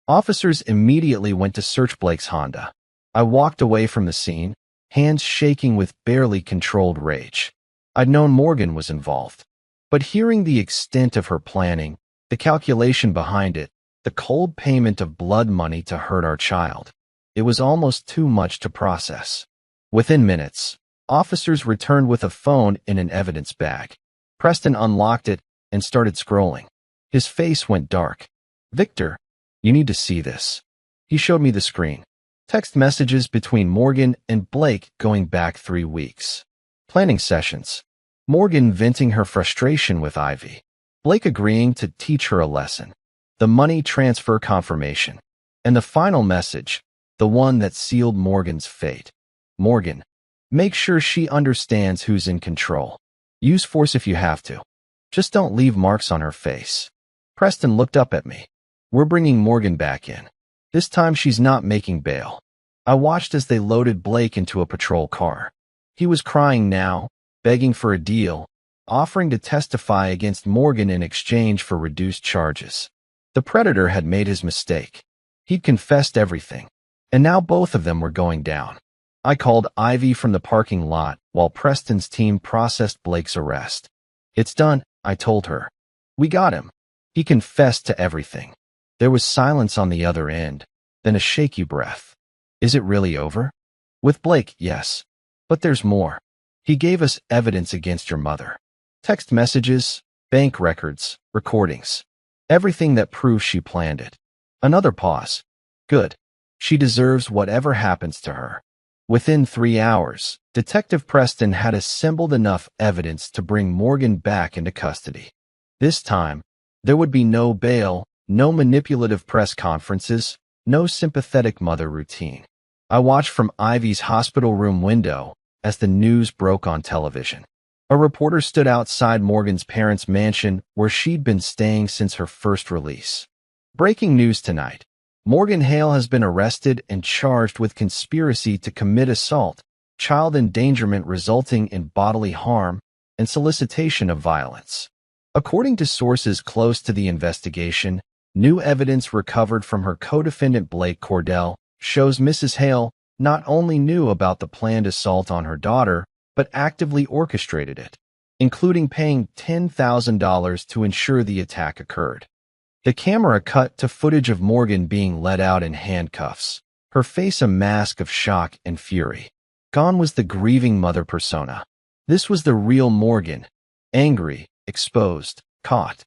Officers immediately went to search Blake's Honda. I walked away from the scene, hands shaking with barely controlled rage. I'd known Morgan was involved. But hearing the extent of her planning, the calculation behind it, the cold payment of blood money to hurt our child, it was almost too much to process. Within minutes, officers returned with a phone in an evidence bag. Preston unlocked it and started scrolling. His face went dark. Victor, you need to see this. He showed me the screen. Text messages between Morgan and Blake going back 3 weeks. Planning sessions. Morgan venting her frustration with Ivy. Blake agreeing to teach her a lesson. The money transfer confirmation. And the final message, the one that sealed Morgan's fate. Morgan, make sure she understands who's in control. Use force if you have to. Just don't leave marks on her face. Preston looked up at me. We're bringing Morgan back in. This time she's not making bail. I watched as they loaded Blake into a patrol car. He was crying now, begging for a deal, offering to testify against Morgan in exchange for reduced charges. The predator had made his mistake. He'd confessed everything, and now both of them were going down. I called Ivy from the parking lot while Preston's team processed Blake's arrest. It's done, I told her. We got him. He confessed to everything. There was silence on the other end, then a shaky breath. Is it really over? With Blake, yes. But there's more. He gave us evidence against your mother. Text messages, bank records, recordings. Everything that proves she planned it. Another pause. Good. She deserves whatever happens to her. Within 3 hours, Detective Preston had assembled enough evidence to bring Morgan back into custody. This time, there would be no bail, no manipulative press conferences, no sympathetic mother routine. I watched from Ivy's hospital room window as the news broke on television. A reporter stood outside Morgan's parents' mansion where she'd been staying since her first release. Breaking news tonight. Morgan Hale has been arrested and charged with conspiracy to commit assault, child endangerment resulting in bodily harm, and solicitation of violence. According to sources close to the investigation, new evidence recovered from her co-defendant Blake Cordell shows Mrs. Hale not only knew about the planned assault on her daughter, but actively orchestrated it, including paying $10,000 to ensure the attack occurred. The camera cut to footage of Morgan being led out in handcuffs, her face a mask of shock and fury. Gone was the grieving mother persona. This was the real Morgan, angry, exposed, caught.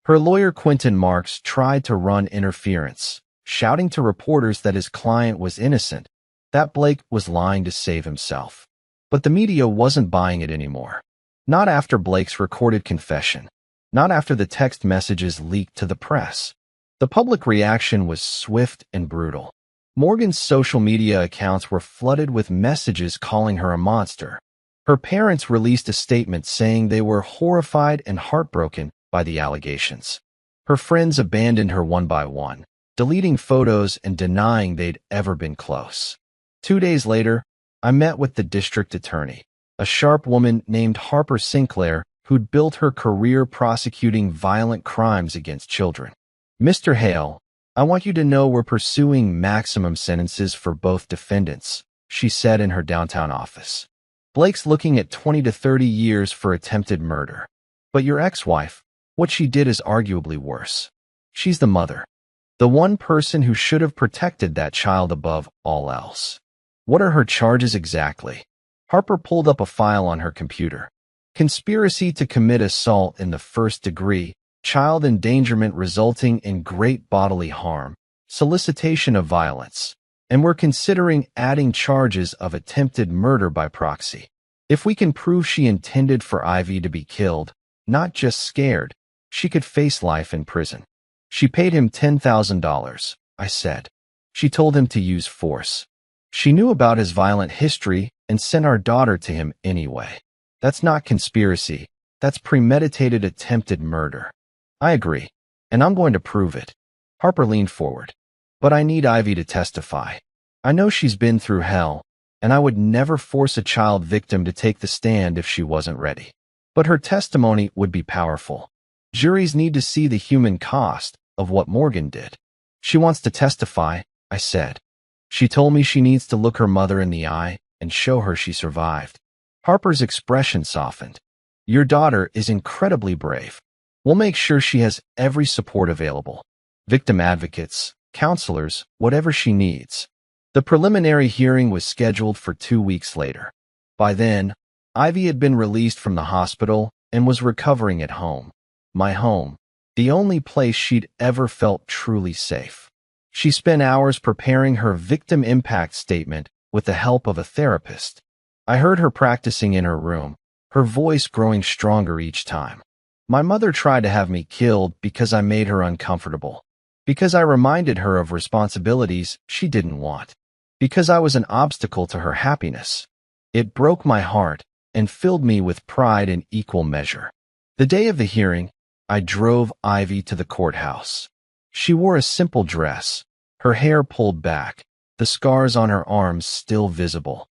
Her lawyer Quentin Marks tried to run interference, shouting to reporters that his client was innocent, that Blake was lying to save himself. But the media wasn't buying it anymore. Not after Blake's recorded confession. Not after the text messages leaked to the press. The public reaction was swift and brutal. Morgan's social media accounts were flooded with messages calling her a monster. Her parents released a statement saying they were horrified and heartbroken by the allegations. Her friends abandoned her one by one, deleting photos and denying they'd ever been close. 2 days later, I met with the district attorney, a sharp woman named Harper Sinclair who'd built her career prosecuting violent crimes against children. Mr. Hale, I want you to know we're pursuing maximum sentences for both defendants, she said in her downtown office. Blake's looking at 20 to 30 years for attempted murder. But your ex-wife, what she did is arguably worse. She's the mother. The one person who should have protected that child above all else. What are her charges exactly? Harper pulled up a file on her computer. Conspiracy to commit assault in the first degree, child endangerment resulting in great bodily harm, solicitation of violence, and we're considering adding charges of attempted murder by proxy. If we can prove she intended for Ivy to be killed, not just scared, she could face life in prison. She paid him $10,000, I said. She told him to use force. She knew about his violent history and sent our daughter to him anyway. That's not conspiracy. That's premeditated attempted murder. I agree, and I'm going to prove it. Harper leaned forward. But I need Ivy to testify. I know she's been through hell, and I would never force a child victim to take the stand if she wasn't ready. But her testimony would be powerful. Juries need to see the human cost of what Morgan did. She wants to testify, I said. She told me she needs to look her mother in the eye and show her she survived. Harper's expression softened. Your daughter is incredibly brave. We'll make sure she has every support available. Victim advocates, counselors, whatever she needs. The preliminary hearing was scheduled for 2 weeks later. By then, Ivy had been released from the hospital and was recovering at home. My home, the only place she'd ever felt truly safe. She spent hours preparing her victim impact statement with the help of a therapist. I heard her practicing in her room, her voice growing stronger each time. My mother tried to have me killed because I made her uncomfortable, because I reminded her of responsibilities she didn't want, because I was an obstacle to her happiness. It broke my heart and filled me with pride in equal measure. The day of the hearing, I drove Ivy to the courthouse. She wore a simple dress, her hair pulled back, the scars on her arms still visible.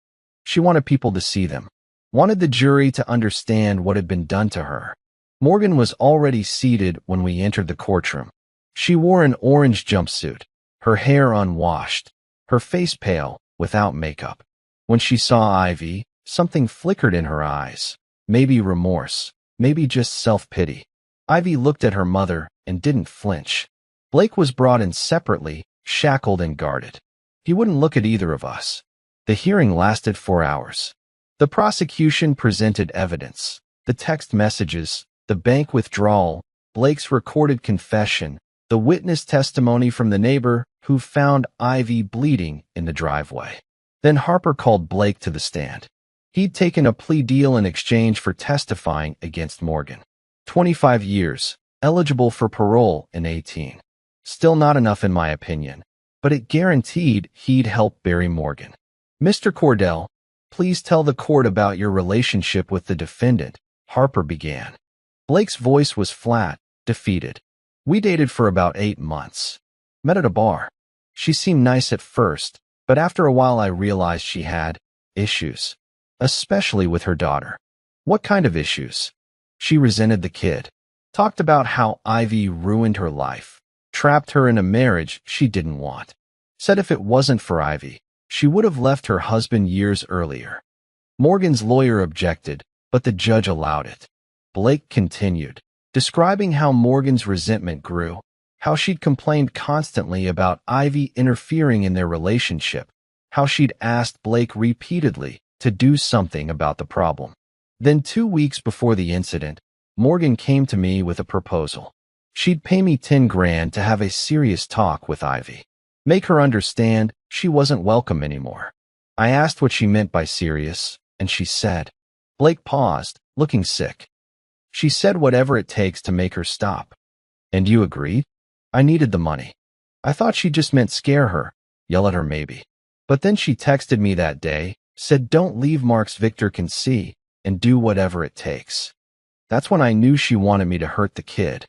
She wanted people to see them, wanted the jury to understand what had been done to her. Morgan was already seated when we entered the courtroom. She wore an orange jumpsuit, her hair unwashed, her face pale, without makeup. When she saw Ivy, something flickered in her eyes. Maybe remorse, maybe just self-pity. Ivy looked at her mother and didn't flinch. Blake was brought in separately, shackled and guarded. He wouldn't look at either of us. The hearing lasted 4 hours. The prosecution presented evidence, the text messages, the bank withdrawal, Blake's recorded confession, the witness testimony from the neighbor who found Ivy bleeding in the driveway. Then Harper called Blake to the stand. He'd taken a plea deal in exchange for testifying against Morgan. 25 years, eligible for parole in 18. Still not enough in my opinion, but it guaranteed he'd help bury Morgan. Mr. Cordell, please tell the court about your relationship with the defendant, Harper began. Blake's voice was flat, defeated. We dated for about 8 months. Met at a bar. She seemed nice at first, but after a while I realized she had issues, especially with her daughter. What kind of issues? She resented the kid, talked about how Ivy ruined her life, trapped her in a marriage she didn't want. Said if it wasn't for Ivy, she would have left her husband years earlier. Morgan's lawyer objected, but the judge allowed it. Blake continued, describing how Morgan's resentment grew, how she'd complained constantly about Ivy interfering in their relationship, how she'd asked Blake repeatedly to do something about the problem. Then 2 weeks before the incident, Morgan came to me with a proposal. She'd pay me 10 grand to have a serious talk with Ivy. Make her understand she wasn't welcome anymore. I asked what she meant by serious, and she said. Blake paused, looking sick. She said whatever it takes to make her stop. And you agreed? I needed the money. I thought she just meant scare her, yell at her maybe. But then she texted me that day, said don't leave marks Victor can see, and do whatever it takes. That's when I knew she wanted me to hurt the kid.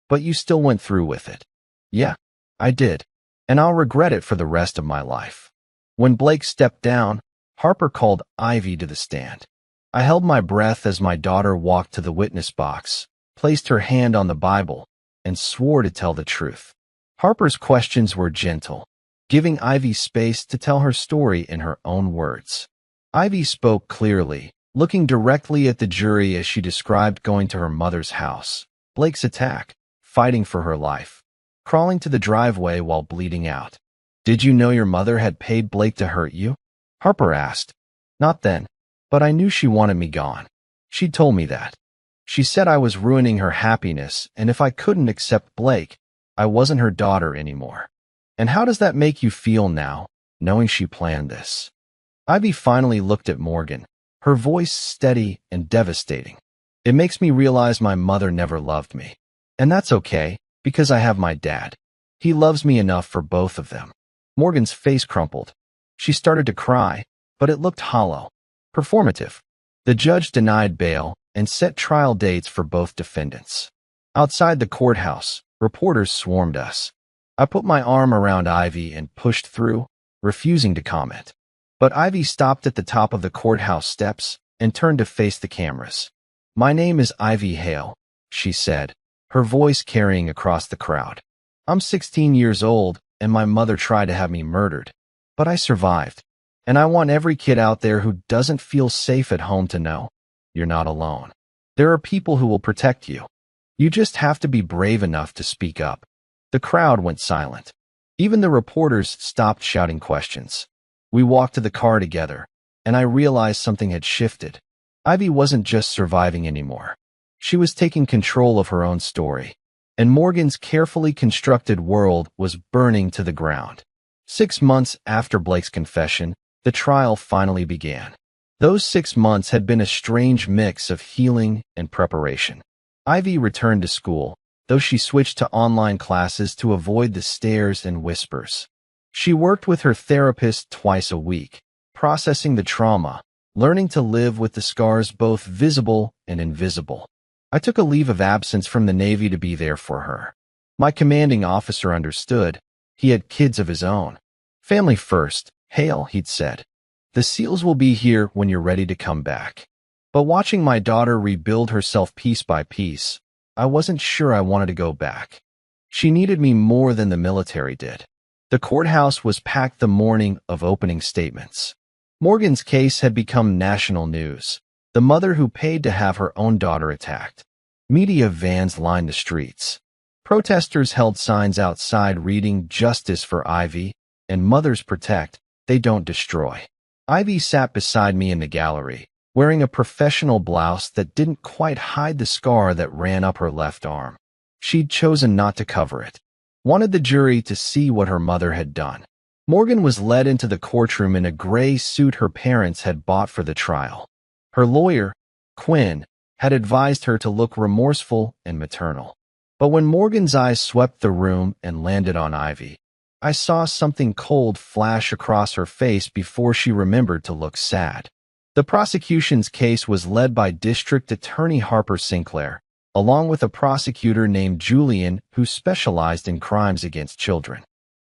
But you still went through with it. Yeah, I did. And I'll regret it for the rest of my life. When Blake stepped down, Harper called Ivy to the stand. I held my breath as my daughter walked to the witness box, placed her hand on the Bible, and swore to tell the truth. Harper's questions were gentle, giving Ivy space to tell her story in her own words. Ivy spoke clearly, looking directly at the jury as she described going to her mother's house. Blake's attack, fighting for her life, crawling to the driveway while bleeding out. "Did you know your mother had paid Blake to hurt you?" Harper asked. "Not then, but I knew she wanted me gone. She told me that. She said I was ruining her happiness, and if I couldn't accept Blake, I wasn't her daughter anymore." "And how does that make you feel now, knowing she planned this?" Ivy finally looked at Morgan, her voice steady and devastating. "It makes me realize my mother never loved me. And that's okay, because I have my dad. He loves me enough for both of them." Morgan's face crumpled. She started to cry, but it looked hollow, performative. The judge denied bail and set trial dates for both defendants. Outside the courthouse, reporters swarmed us. I put my arm around Ivy and pushed through, refusing to comment. But Ivy stopped at the top of the courthouse steps and turned to face the cameras. "My name is Ivy Hale," she said, her voice carrying across the crowd. "I'm 16 years old, and my mother tried to have me murdered. But I survived. And I want every kid out there who doesn't feel safe at home to know, you're not alone. There are people who will protect you. You just have to be brave enough to speak up." The crowd went silent. Even the reporters stopped shouting questions. We walked to the car together, and I realized something had shifted. Ivy wasn't just surviving anymore. She was taking control of her own story, and Morgan's carefully constructed world was burning to the ground. 6 months after Blake's confession, the trial finally began. Those 6 months had been a strange mix of healing and preparation. Ivy returned to school, though she switched to online classes to avoid the stares and whispers. She worked with her therapist twice a week, processing the trauma, learning to live with the scars both visible and invisible. I took a leave of absence from the Navy to be there for her. My commanding officer understood. He had kids of his own. "Family first, Hale," he'd said. "The SEALs will be here when you're ready to come back." But watching my daughter rebuild herself piece by piece, I wasn't sure I wanted to go back. She needed me more than the military did. The courthouse was packed the morning of opening statements. Morgan's case had become national news. The mother who paid to have her own daughter attacked. Media vans lined the streets. Protesters held signs outside reading "Justice for Ivy" and "Mothers Protect, They Don't Destroy." Ivy sat beside me in the gallery, wearing a professional blouse that didn't quite hide the scar that ran up her left arm. She'd chosen not to cover it. Wanted the jury to see what her mother had done. Morgan was led into the courtroom in a gray suit her parents had bought for the trial. Her lawyer, Quinn, had advised her to look remorseful and maternal. But when Morgan's eyes swept the room and landed on Ivy, I saw something cold flash across her face before she remembered to look sad. The prosecution's case was led by District Attorney Harper Sinclair, along with a prosecutor named Julian who specialized in crimes against children.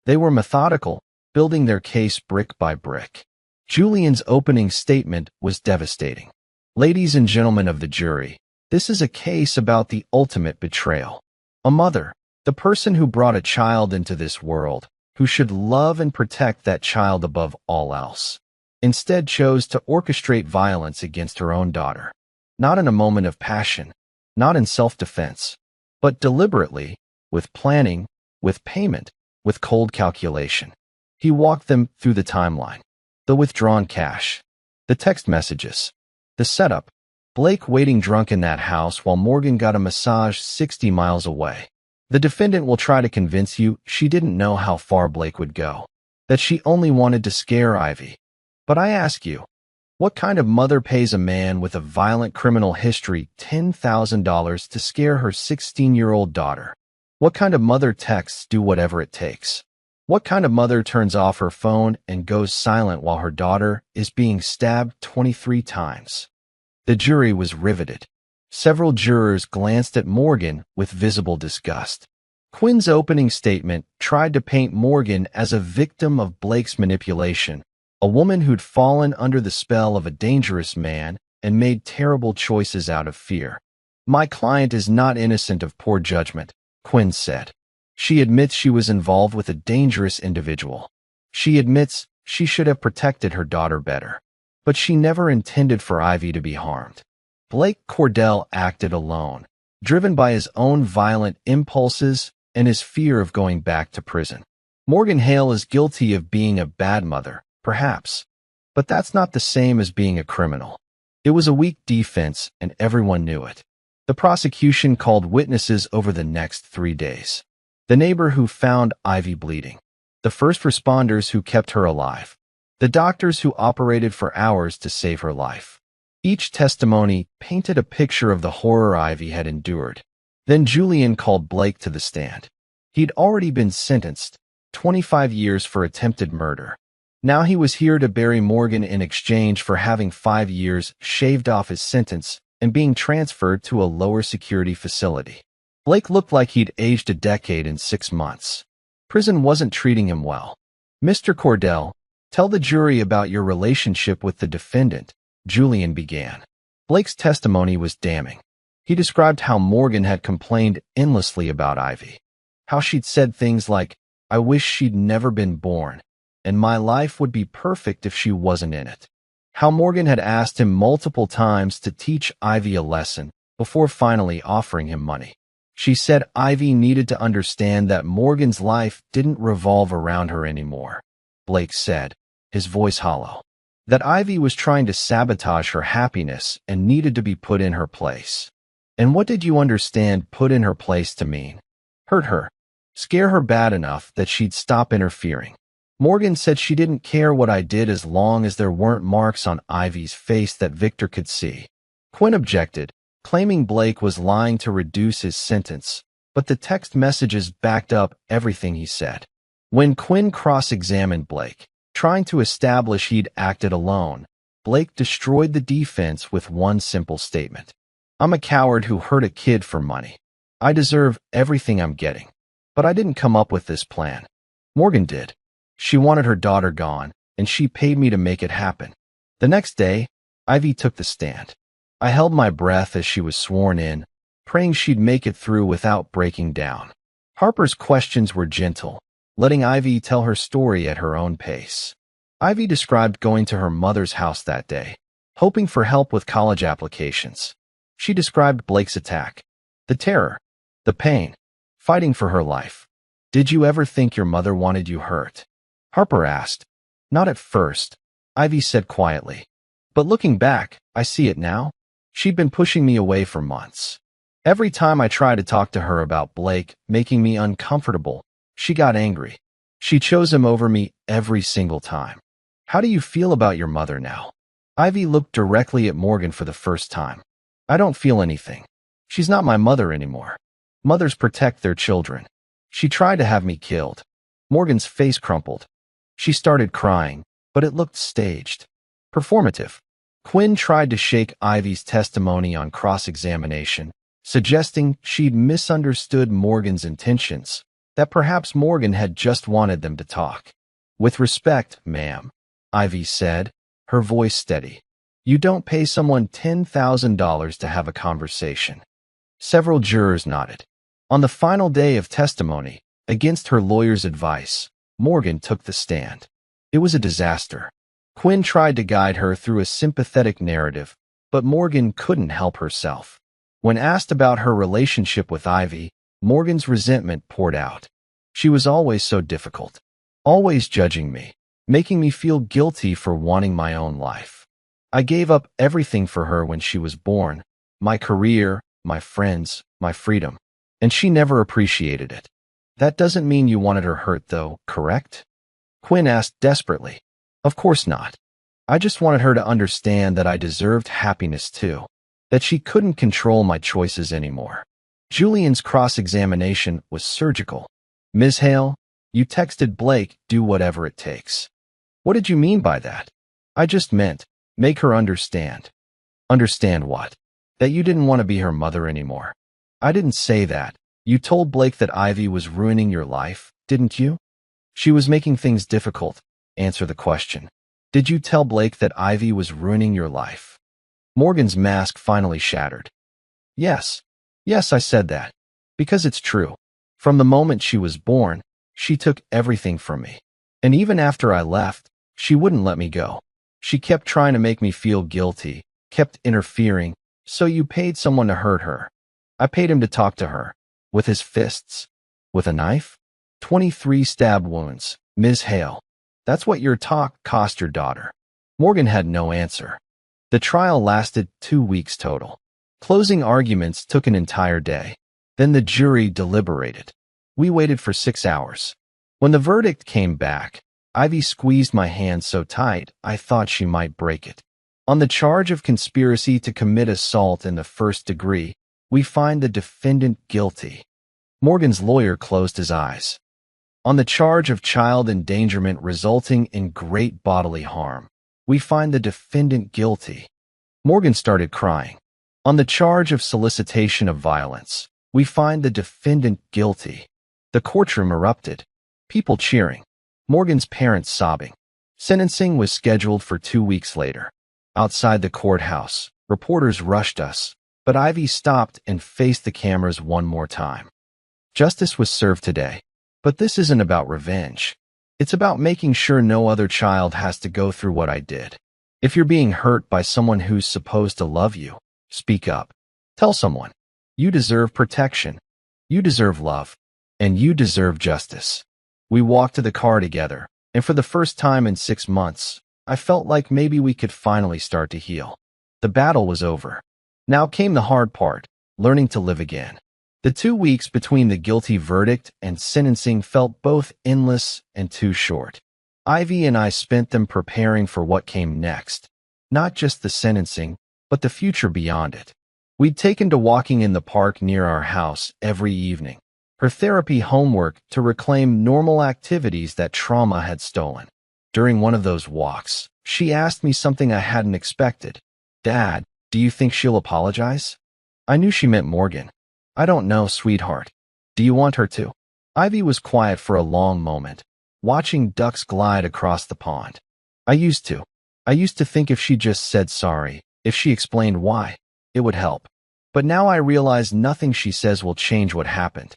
They were methodical, building their case brick by brick. Julian's opening statement was devastating. "Ladies and gentlemen of the jury, this is a case about the ultimate betrayal. A mother, the person who brought a child into this world, who should love and protect that child above all else, instead chose to orchestrate violence against her own daughter. Not in a moment of passion, not in self-defense, but deliberately, with planning, with payment, with cold calculation." He walked them through the timeline. The withdrawn cash, the text messages, the setup, Blake waiting drunk in that house while Morgan got a massage 60 miles away. The defendant will try to convince you she didn't know how far Blake would go, that she only wanted to scare Ivy. But I ask you, what kind of mother pays a man with a violent criminal history $10,000 to scare her 16-year-old daughter? What kind of mother texts "do whatever it takes"? What kind of mother turns off her phone and goes silent while her daughter is being stabbed 23 times? The jury was riveted. Several jurors glanced at Morgan with visible disgust. Quinn's opening statement tried to paint Morgan as a victim of Blake's manipulation, a woman who'd fallen under the spell of a dangerous man and made terrible choices out of fear. "My client is not innocent of poor judgment," Quinn said. "She admits she was involved with a dangerous individual. She admits she should have protected her daughter better. but she never intended for Ivy to be harmed. Blake Cordell acted alone, driven by his own violent impulses and his fear of going back to prison. Morgan Hale is guilty of being a bad mother, perhaps, but that's not the same as being a criminal. It was a weak defense, and everyone knew it. The prosecution called witnesses over the next 3 days. The neighbor who found Ivy bleeding. The first responders who kept her alive. The doctors who operated for hours to save her life. Each testimony painted a picture of the horror Ivy had endured. Then Julian called Blake to the stand. He'd already been sentenced, 25 years for attempted murder. Now he was here to bury Morgan in exchange for having 5 years shaved off his sentence and being transferred to a lower security facility. Blake looked like he'd aged a decade in 6 months. Prison wasn't treating him well. "Mr. Cordell, tell the jury about your relationship with the defendant," Julian began. Blake's testimony was damning. He described how Morgan had complained endlessly about Ivy. How she'd said things like, "I wish she'd never been born, and my life would be perfect if she wasn't in it." How Morgan had asked him multiple times to teach Ivy a lesson before finally offering him money. She said Ivy needed to understand that Morgan's life didn't revolve around her anymore. Blake said, his voice hollow, that Ivy was trying to sabotage her happiness and needed to be put in her place. And what did you understand put in her place to mean? Hurt her. Scare her bad enough that she'd stop interfering. Morgan said she didn't care what I did as long as there weren't marks on Ivy's face that Victor could see. Quinn objected, claiming Blake was lying to reduce his sentence, but the text messages backed up everything he said. When Quinn cross-examined Blake, trying to establish he'd acted alone, Blake destroyed the defense with one simple statement. "I'm a coward who hurt a kid for money. I deserve everything I'm getting. But I didn't come up with this plan. Morgan did. She wanted her daughter gone, and she paid me to make it happen." The next day, Ivy took the stand. I held my breath as she was sworn in, praying she'd make it through without breaking down. Harper's questions were gentle, letting Ivy tell her story at her own pace. Ivy described going to her mother's house that day, hoping for help with college applications. She described Blake's attack, the terror, the pain, fighting for her life. "Did you ever think your mother wanted you hurt?" Harper asked. "Not at first," Ivy said quietly. "But looking back, I see it now. She'd been pushing me away for months. Every time I tried to talk to her about Blake making me uncomfortable, she got angry. She chose him over me every single time." "How do you feel about your mother now?" Ivy looked directly at Morgan for the first time. "I don't feel anything. She's not my mother anymore. Mothers protect their children. She tried to have me killed." Morgan's face crumpled. She started crying, but it looked staged. Performative. Quinn tried to shake Ivy's testimony on cross-examination, suggesting she'd misunderstood Morgan's intentions, that perhaps Morgan had just wanted them to talk. "With respect, ma'am," Ivy said, her voice steady. "You don't pay someone $10,000 to have a conversation." Several jurors nodded. On the final day of testimony, against her lawyer's advice, Morgan took the stand. It was a disaster. Quinn tried to guide her through a sympathetic narrative, but Morgan couldn't help herself. When asked about her relationship with Ivy, Morgan's resentment poured out. "She was always so difficult, always judging me, making me feel guilty for wanting my own life. I gave up everything for her when she was born, my career, my friends, my freedom, and she never appreciated it." "That doesn't mean you wanted her hurt, though, correct?" Quinn asked desperately. "Of course not. I just wanted her to understand that I deserved happiness too, that she couldn't control my choices anymore." Julian's cross-examination was surgical. "Ms. Hale, you texted Blake, 'Do whatever it takes.' What did you mean by that?" "I just meant, make her understand." "Understand what?" "That you didn't want to be her mother anymore." "I didn't say that. You told Blake that Ivy was ruining your life, didn't you?" "She was making things difficult." "Answer the question. Did you tell Blake that Ivy was ruining your life?" Morgan's mask finally shattered. Yes, I said that. Because it's true. From the moment she was born, she took everything from me. And even after I left, she wouldn't let me go. She kept trying to make me feel guilty, kept interfering. So you paid someone to hurt her. I paid him to talk to her. With his fists. With a knife? 23 stab wounds, Ms. Hale. That's what your talk cost your daughter. Morgan had no answer. The trial lasted 2 weeks total. Closing arguments took an entire day. Then the jury deliberated. We waited for 6 hours. When the verdict came back, Ivy squeezed my hand so tight I thought she might break it. On the charge of conspiracy to commit assault in the first degree, we find the defendant guilty. Morgan's lawyer closed his eyes. On the charge of child endangerment resulting in great bodily harm, we find the defendant guilty. Morgan started crying. On the charge of solicitation of violence, we find the defendant guilty. The courtroom erupted. People cheering. Morgan's parents sobbing. Sentencing was scheduled for 2 weeks later. Outside the courthouse, reporters rushed us, but Ivy stopped and faced the cameras one more time. Justice was served today, but this isn't about revenge. It's about making sure no other child has to go through what I did. If you're being hurt by someone who's supposed to love you, speak up. Tell someone. You deserve protection. You deserve love. And you deserve justice. We walked to the car together, and for the first time in 6 months, I felt like maybe we could finally start to heal. The battle was over. Now came the hard part, learning to live again. The 2 weeks between the guilty verdict and sentencing felt both endless and too short. Ivy and I spent them preparing for what came next. Not just the sentencing, but the future beyond it. We'd taken to walking in the park near our house every evening. Her therapy homework to reclaim normal activities that trauma had stolen. During one of those walks, she asked me something I hadn't expected. Dad, do you think she'll apologize? I knew she meant Morgan. I don't know, sweetheart. Do you want her to? Ivy was quiet for a long moment, watching ducks glide across the pond. I used to think if she just said sorry, if she explained why, it would help. But now I realize nothing she says will change what happened.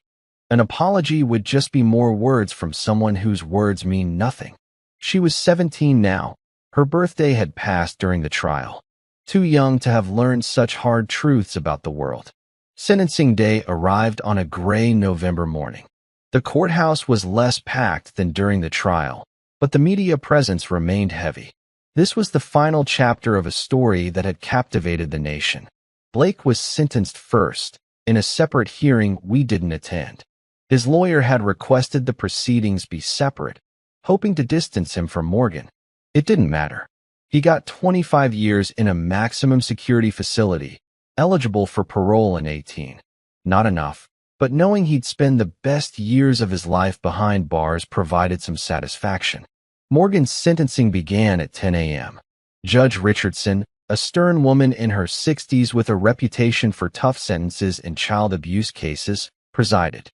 An apology would just be more words from someone whose words mean nothing. She was 17 now. Her birthday had passed during the trial. Too young to have learned such hard truths about the world. Sentencing day arrived on a gray November morning. The courthouse was less packed than during the trial, but the media presence remained heavy. This was the final chapter of a story that had captivated the nation. Blake was sentenced first, in a separate hearing we didn't attend. His lawyer had requested the proceedings be separate, hoping to distance him from Morgan. It didn't matter. He got 25 years in a maximum security facility, eligible for parole in 18. Not enough, but knowing he'd spend the best years of his life behind bars provided some satisfaction. Morgan's sentencing began at 10 a.m. Judge Richardson, a stern woman in her 60s with a reputation for tough sentences in child abuse cases, presided.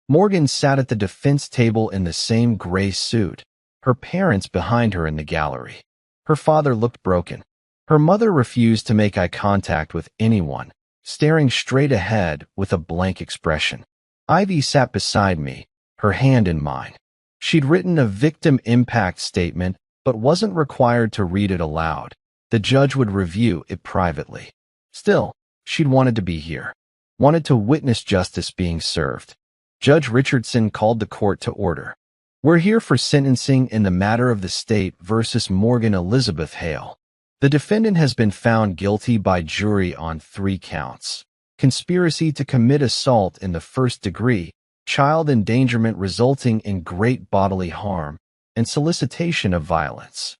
Morgan sat at the defense table in the same gray suit, her parents behind her in the gallery. Her father looked broken. Her mother refused to make eye contact with anyone, staring straight ahead with a blank expression. Ivy sat beside me, her hand in mine. She'd written a victim impact statement, but wasn't required to read it aloud. The judge would review it privately. Still, she'd wanted to be here, wanted to witness justice being served. Judge Richardson called the court to order. We're here for sentencing in the matter of the state versus Morgan Elizabeth Hale. The defendant has been found guilty by jury on 3 counts. Conspiracy to commit assault in the first degree, child endangerment resulting in great bodily harm, and solicitation of violence.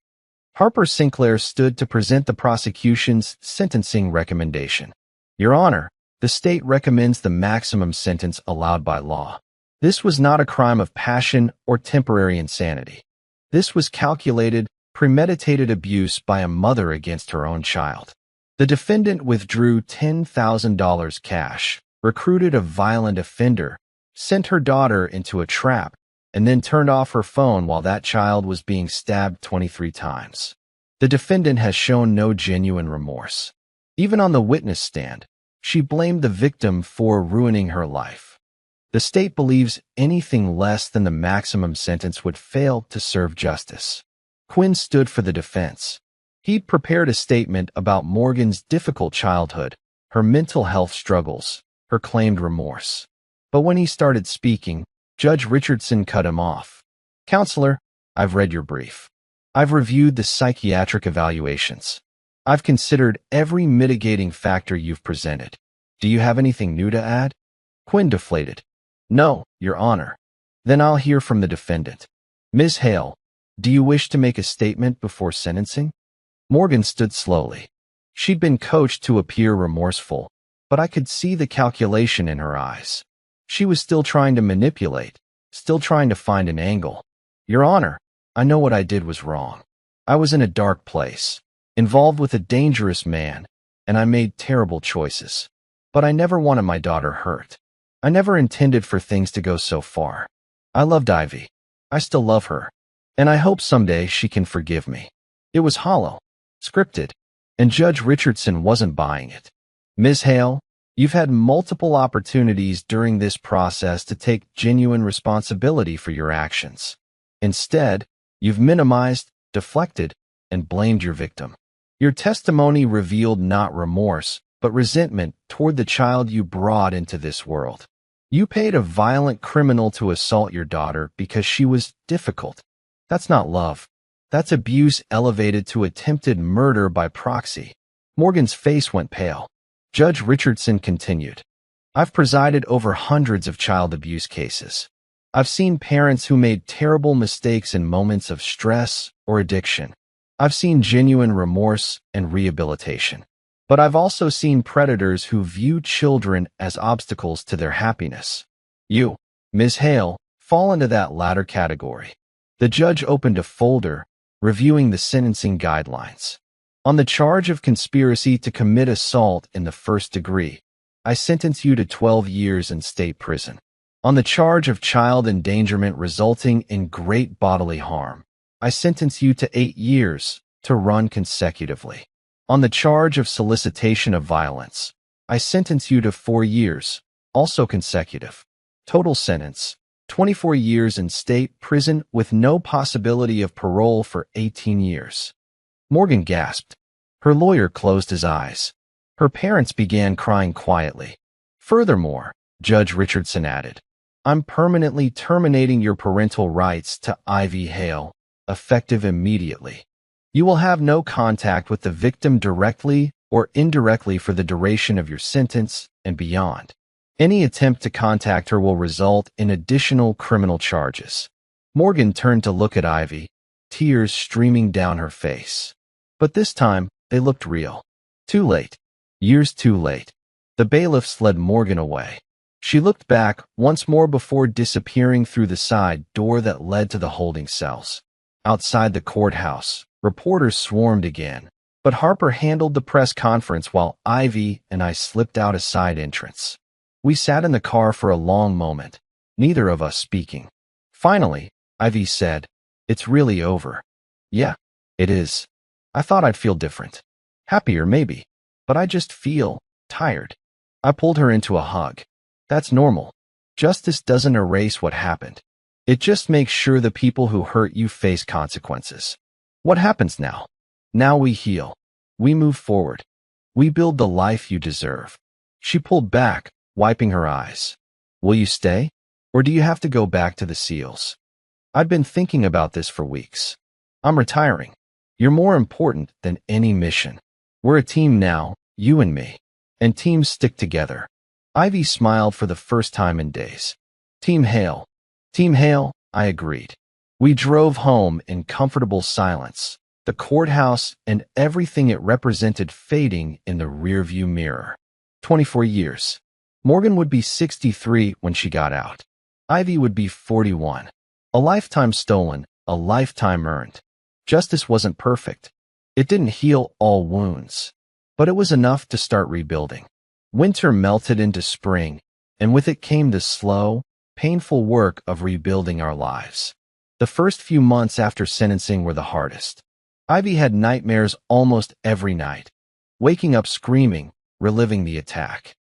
Harper Sinclair stood to present the prosecution's sentencing recommendation. Your Honor, the state recommends the maximum sentence allowed by law. This was not a crime of passion or temporary insanity. This was calculated, premeditated abuse by a mother against her own child. The defendant withdrew $10,000 cash, recruited a violent offender, sent her daughter into a trap, and then turned off her phone while that child was being stabbed 23 times. The defendant has shown no genuine remorse. Even on the witness stand, she blamed the victim for ruining her life. The state believes anything less than the maximum sentence would fail to serve justice. Quinn stood for the defense. He'd prepared a statement about Morgan's difficult childhood, her mental health struggles, her claimed remorse. But when he started speaking, Judge Richardson cut him off. "Counselor, I've read your brief. I've reviewed the psychiatric evaluations. I've considered every mitigating factor you've presented. Do you have anything new to add?" Quinn deflated. "No, Your Honor." "Then I'll hear from the defendant. Ms. Hale, do you wish to make a statement before sentencing?" Morgan stood slowly. She'd been coached to appear remorseful, but I could see the calculation in her eyes. She was still trying to manipulate, still trying to find an angle. "Your Honor, I know what I did was wrong. I was in a dark place, involved with a dangerous man, and I made terrible choices. But I never wanted my daughter hurt. I never intended for things to go so far. I loved Ivy. I still love her. And I hope someday she can forgive me." It was hollow, scripted, and Judge Richardson wasn't buying it. "Ms. Hale, you've had multiple opportunities during this process to take genuine responsibility for your actions. Instead, you've minimized, deflected, and blamed your victim. Your testimony revealed not remorse, but resentment toward the child you brought into this world. You paid a violent criminal to assault your daughter because she was difficult. That's not love. That's abuse elevated to attempted murder by proxy." Morgan's face went pale. Judge Richardson continued, "I've presided over hundreds of child abuse cases. I've seen parents who made terrible mistakes in moments of stress or addiction. I've seen genuine remorse and rehabilitation. But I've also seen predators who view children as obstacles to their happiness. You, Ms. Hale, fall into that latter category." The judge opened a folder, reviewing the sentencing guidelines. "On the charge of conspiracy to commit assault in the first degree, I sentence you to 12 years in state prison. On the charge of child endangerment resulting in great bodily harm, I sentence you to 8 years to run consecutively. On the charge of solicitation of violence, I sentence you to 4 years, also consecutive. Total sentence, 24 years in state prison with no possibility of parole for 18 years. Morgan gasped. Her lawyer closed his eyes. Her parents began crying quietly. "Furthermore," Judge Richardson added, "I'm permanently terminating your parental rights to Ivy Hale, effective immediately. You will have no contact with the victim directly or indirectly for the duration of your sentence and beyond. Any attempt to contact her will result in additional criminal charges." Morgan turned to look at Ivy, tears streaming down her face. But this time, they looked real. Too late. Years too late. The bailiffs led Morgan away. She looked back once more before disappearing through the side door that led to the holding cells. Outside the courthouse, reporters swarmed again, but Harper handled the press conference while Ivy and I slipped out a side entrance. We sat in the car for a long moment, neither of us speaking. Finally, Ivy said, "It's really over." "Yeah, it is. I thought I'd feel different. Happier, maybe. But I just feel tired." I pulled her into a hug. "That's normal. Justice doesn't erase what happened. It just makes sure the people who hurt you face consequences. What happens now? Now we heal. We move forward. We build the life you deserve." She pulled back, wiping her eyes. "Will you stay? Or do you have to go back to the SEALs?" "I've been thinking about this for weeks. I'm retiring. You're more important than any mission. We're a team now, you and me. And teams stick together." Ivy smiled for the first time in days. "Team Hale." "Team Hale," I agreed. We drove home in comfortable silence, the courthouse and everything it represented fading in the rearview mirror. 24 years. Morgan would be 63 when she got out. Ivy would be 41. A lifetime stolen, a lifetime earned. Justice wasn't perfect. It didn't heal all wounds, but it was enough to start rebuilding. Winter melted into spring, and with it came the slow, painful work of rebuilding our lives. The first few months after sentencing were the hardest. Ivy had nightmares almost every night, waking up screaming, reliving the attack.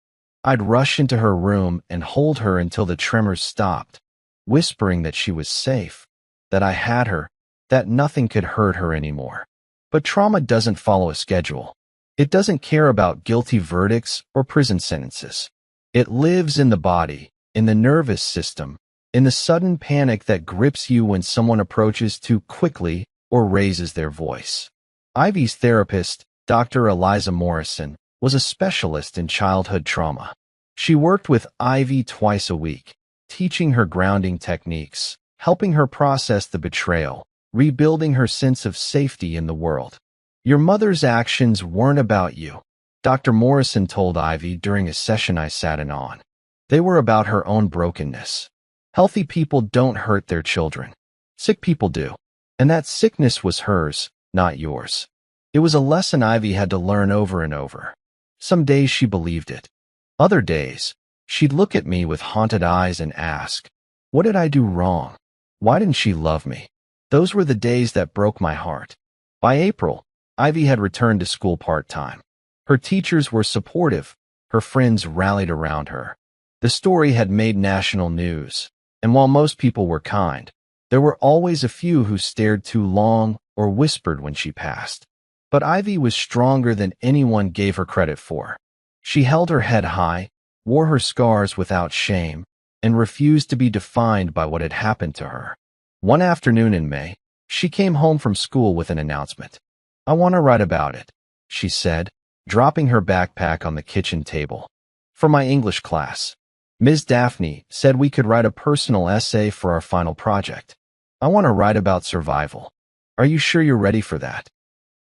I'd rush into her room and hold her until the tremors stopped, whispering that she was safe, that I had her, that nothing could hurt her anymore. But trauma doesn't follow a schedule. It doesn't care about guilty verdicts or prison sentences. It lives in the body, in the nervous system, in the sudden panic that grips you when someone approaches too quickly or raises their voice. Ivy's therapist, Dr. Eliza Morrison, was a specialist in childhood trauma. She worked with Ivy twice a week, teaching her grounding techniques, helping her process the betrayal, rebuilding her sense of safety in the world. Your mother's actions weren't about you, Dr. Morrison told Ivy during a session I sat in on. They were about her own brokenness. Healthy people don't hurt their children. Sick people do. And that sickness was hers, not yours. It was a lesson Ivy had to learn over and over. Some days she believed it. Other days, she'd look at me with haunted eyes and ask, "What did I do wrong? Why didn't she love me?" Those were the days that broke my heart. By April, Ivy had returned to school part-time. Her teachers were supportive. Her friends rallied around her. The story had made national news, and while most people were kind, there were always a few who stared too long or whispered when she passed. But Ivy was stronger than anyone gave her credit for. She held her head high, wore her scars without shame, and refused to be defined by what had happened to her. One afternoon in May, she came home from school with an announcement. "I want to write about it," she said, dropping her backpack on the kitchen table. "For my English class. Ms. Daphne said we could write a personal essay for our final project. I want to write about survival. Are you sure you're ready for that?"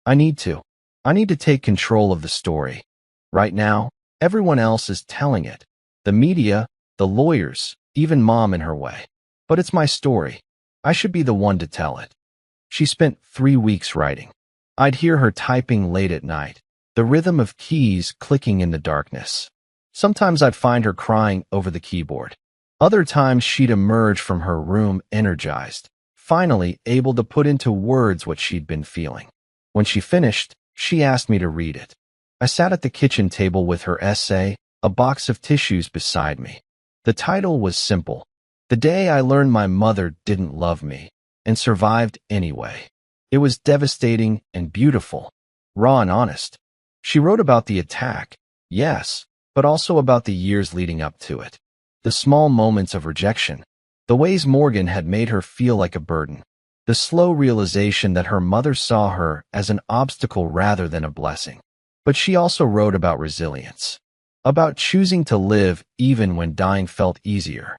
I need to. I need to take control of the story. Right now, everyone else is telling it. The media, the lawyers, even Mom in her way. But it's my story. I should be the one to tell it. She spent 3 weeks writing. I'd hear her typing late at night, the rhythm of keys clicking in the darkness. Sometimes I'd find her crying over the keyboard. Other times she'd emerge from her room energized, finally able to put into words what she'd been feeling. When she finished, she asked me to read it. I sat at the kitchen table with her essay, a box of tissues beside me. The title was simple: "The Day I Learned My Mother Didn't Love Me, and Survived Anyway." It was devastating and beautiful, raw and honest. She wrote about the attack, yes, but also about the years leading up to it. The small moments of rejection, the ways Morgan had made her feel like a burden, the slow realization that her mother saw her as an obstacle rather than a blessing. But she also wrote about resilience, about choosing to live even when dying felt easier,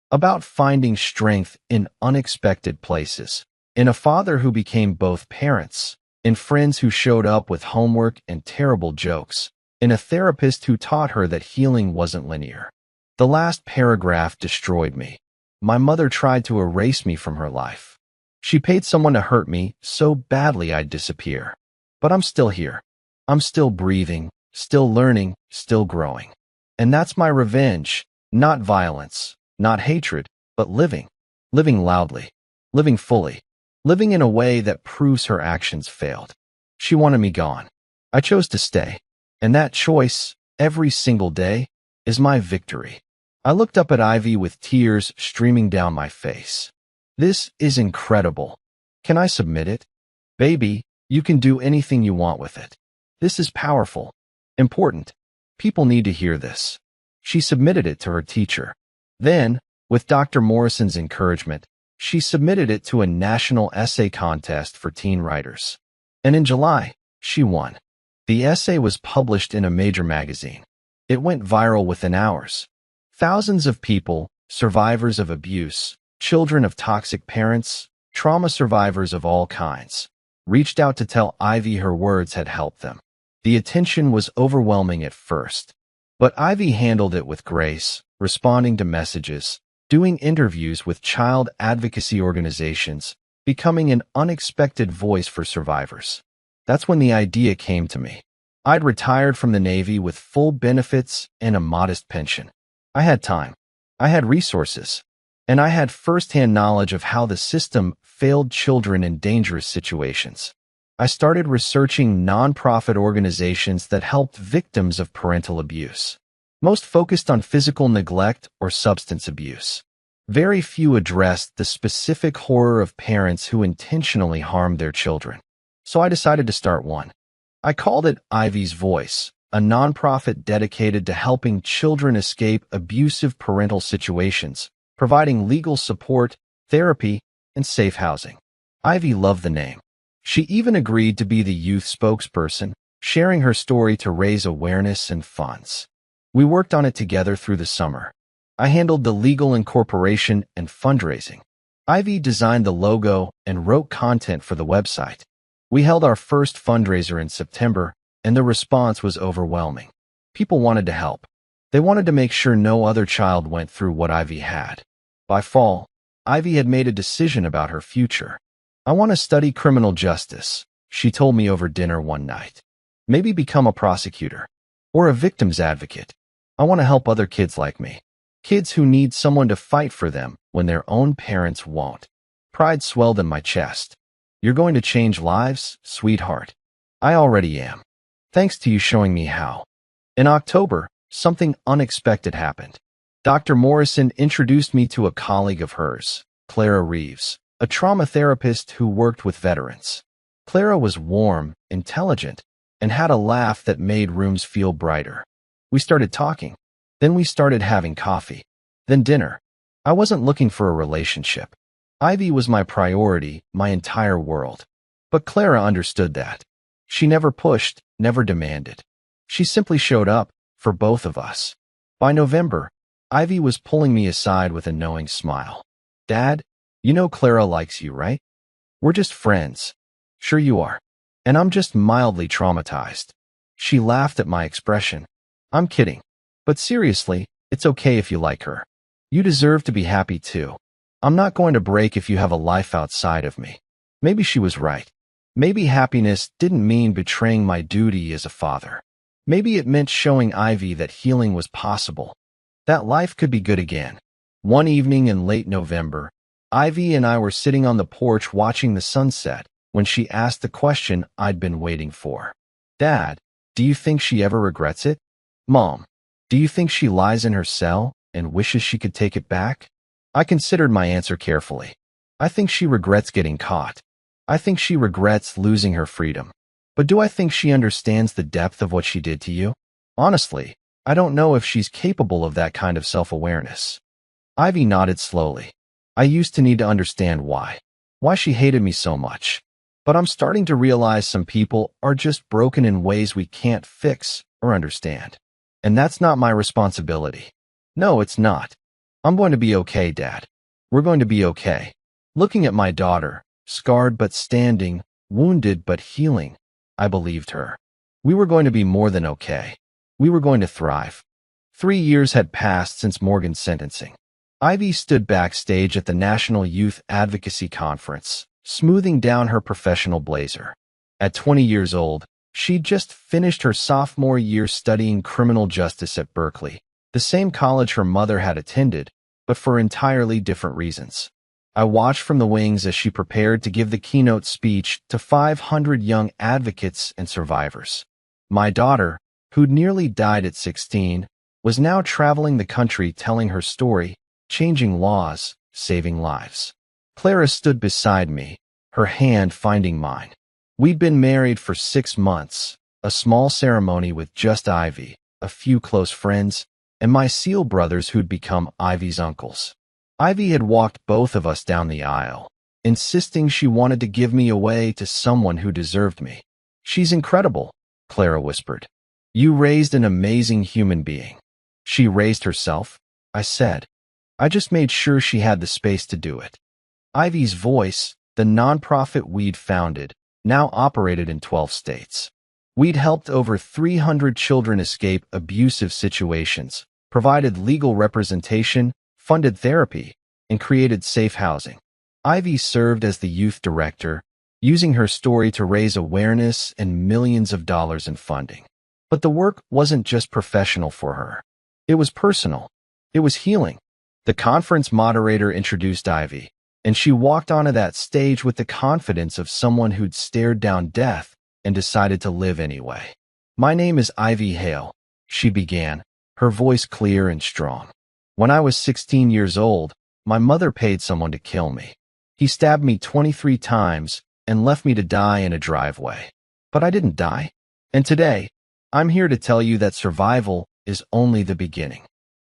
about finding strength in unexpected places, in a father who became both parents, in friends who showed up with homework and terrible jokes, in a therapist who taught her that healing wasn't linear. The last paragraph destroyed me. My mother tried to erase me from her life. She paid someone to hurt me so badly I'd disappear. But I'm still here. I'm still breathing, still learning, still growing. And that's my revenge, not violence, not hatred, but living. Living loudly, living fully, living in a way that proves her actions failed. She wanted me gone. I chose to stay. And that choice, every single day, is my victory. I looked up at Ivy with tears streaming down my face. "This is incredible. Can I submit it?" "Baby, you can do anything you want with it. This is powerful. Important. People need to hear this." She submitted it to her teacher. Then, with Dr. Morrison's encouragement, she submitted it to a national essay contest for teen writers. And in July, she won. The essay was published in a major magazine. It went viral within hours. Thousands of people, survivors of abuse, children of toxic parents, trauma survivors of all kinds, reached out to tell Ivy her words had helped them. The attention was overwhelming at first, but Ivy handled it with grace, responding to messages, doing interviews with child advocacy organizations, becoming an unexpected voice for survivors. That's when the idea came to me. I'd retired from the Navy with full benefits and a modest pension. I had time. I had resources. And I had firsthand knowledge of how the system failed children in dangerous situations. I started researching nonprofit organizations that helped victims of parental abuse, most focused on physical neglect or substance abuse. Very few addressed the specific horror of parents who intentionally harmed their children. so I decided to start one. I called it Ivy's Voice, a nonprofit dedicated to helping children escape abusive parental situations, providing legal support, therapy, and safe housing. Ivy loved the name. She even agreed to be the youth spokesperson, sharing her story to raise awareness and funds. We worked on it together through the summer. I handled the legal incorporation and fundraising. Ivy designed the logo and wrote content for the website. We held our first fundraiser in September, and the response was overwhelming. People wanted to help. They wanted to make sure no other child went through what Ivy had. By fall, Ivy had made a decision about her future. "I want to study criminal justice," she told me over dinner one night. "Maybe become a prosecutor or a victim's advocate. I want to help other kids like me, kids who need someone to fight for them when their own parents won't." Pride swelled in my chest. "You're going to change lives, sweetheart." "I already am. Thanks to you showing me how." In October, something unexpected happened. Dr. Morrison introduced me to a colleague of hers, Clara Reeves, a trauma therapist who worked with veterans. Clara was warm, intelligent, and had a laugh that made rooms feel brighter. We started talking. Then we started having coffee. Then dinner. I wasn't looking for a relationship. Ivy was my priority, my entire world. But Clara understood that. She never pushed, never demanded. She simply showed up, for both of us. By November, Ivy was pulling me aside with a knowing smile. "Dad, you know Clara likes you, right? We're just friends." "Sure you are. And I'm just mildly traumatized." She laughed at my expression. "I'm kidding. But seriously, it's okay if you like her. You deserve to be happy too. I'm not going to break if you have a life outside of me." Maybe she was right. Maybe happiness didn't mean betraying my duty as a father. Maybe it meant showing Ivy that healing was possible, that life could be good again. One evening in late November, Ivy and I were sitting on the porch watching the sunset when she asked the question I'd been waiting for. "Dad, do you think she ever regrets it?" "Mom, do you think she lies in her cell and wishes she could take it back?" I considered my answer carefully. I think she regrets getting caught. I think she regrets losing her freedom. But do I think she understands the depth of what she did to you? Honestly, I don't know if she's capable of that kind of self-awareness. Ivy nodded slowly. I used to need to understand why she hated me so much. But I'm starting to realize some people are just broken in ways we can't fix or understand. And that's not my responsibility. No, it's not. I'm going to be okay, Dad. We're going to be okay. Looking at my daughter, scarred but standing, wounded but healing, I believed her. We were going to be more than okay. We were going to thrive. 3 years had passed since Morgan's sentencing. Ivy stood backstage at the National Youth Advocacy Conference, smoothing down her professional blazer. At 20 years old, she'd just finished her sophomore year studying criminal justice at Berkeley, the same college her mother had attended, but for entirely different reasons. I watched from the wings as she prepared to give the keynote speech to 500 young advocates and survivors. My daughter, who'd nearly died at 16, was now traveling the country telling her story, changing laws, saving lives. Clara stood beside me, her hand finding mine. We'd been married for 6 months, a small ceremony with just Ivy, a few close friends, and my SEAL brothers who'd become Ivy's uncles. Ivy had walked both of us down the aisle, insisting she wanted to give me away to someone who deserved me. "She's incredible," Clara whispered. "You raised an amazing human being." "She raised herself," I said. "I just made sure she had the space to do it." Ivy's Voice, the nonprofit we'd founded, now operated in 12 states. We'd helped over 300 children escape abusive situations, provided legal representation, funded therapy, and created safe housing. Ivy served as the youth director, using her story to raise awareness and millions of dollars in funding. But the work wasn't just professional for her. It was personal. It was healing. The conference moderator introduced Ivy, and she walked onto that stage with the confidence of someone who'd stared down death and decided to live anyway. "My name is Ivy Hale," she began, her voice clear and strong. "When I was 16 years old, my mother paid someone to kill me. He stabbed me 23 times, and left me to die in a driveway. But I didn't die. And today, I'm here to tell you that survival is only the beginning.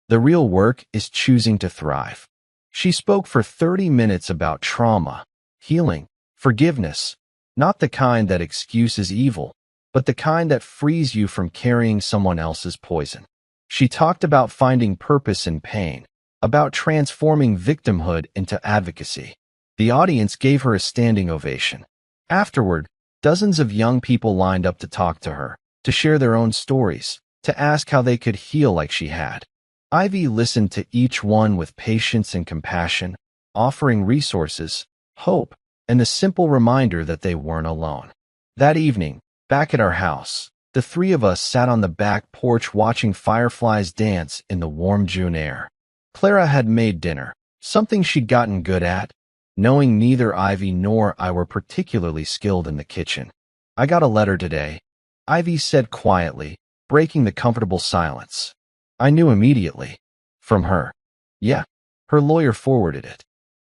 The real work is choosing to thrive. She spoke for 30 minutes about trauma, healing, forgiveness, not the kind that excuses evil, but the kind that frees you from carrying someone else's poison. She talked about finding purpose in pain, about transforming victimhood into advocacy. The audience gave her a standing ovation. Afterward, dozens of young people lined up to talk to her, to share their own stories, to ask how they could heal like she had. Ivy listened to each one with patience and compassion, offering resources, hope, and the simple reminder that they weren't alone. That evening, back at our house, the three of us sat on the back porch watching fireflies dance in the warm June air. Clara had made dinner, something she'd gotten good at, knowing neither Ivy nor I were particularly skilled in the kitchen. "I got a letter today," Ivy said quietly, breaking the comfortable silence. I knew immediately. From her. Yeah, her lawyer forwarded it.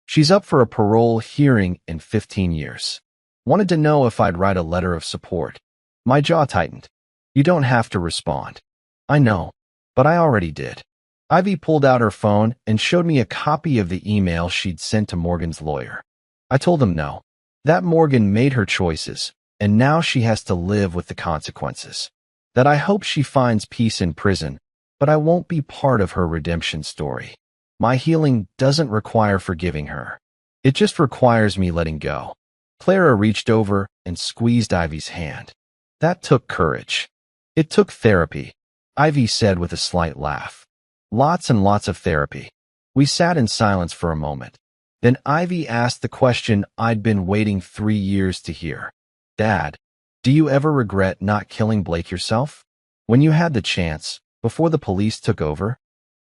She's up for a parole hearing in 15 years. Wanted to know if I'd write a letter of support. My jaw tightened. "You don't have to respond." "I know, but I already did." Ivy pulled out her phone and showed me a copy of the email she'd sent to Morgan's lawyer. I told him no. That Morgan made her choices, and now she has to live with the consequences. That I hope she finds peace in prison, but I won't be part of her redemption story. My healing doesn't require forgiving her. It just requires me letting go. Clara reached over and squeezed Ivy's hand. That took courage. It took therapy, Ivy said with a slight laugh. Lots and lots of therapy. We sat in silence for a moment. Then Ivy asked the question I'd been waiting 3 years to hear. "Dad, do you ever regret not killing Blake yourself? When you had the chance, before the police took over?"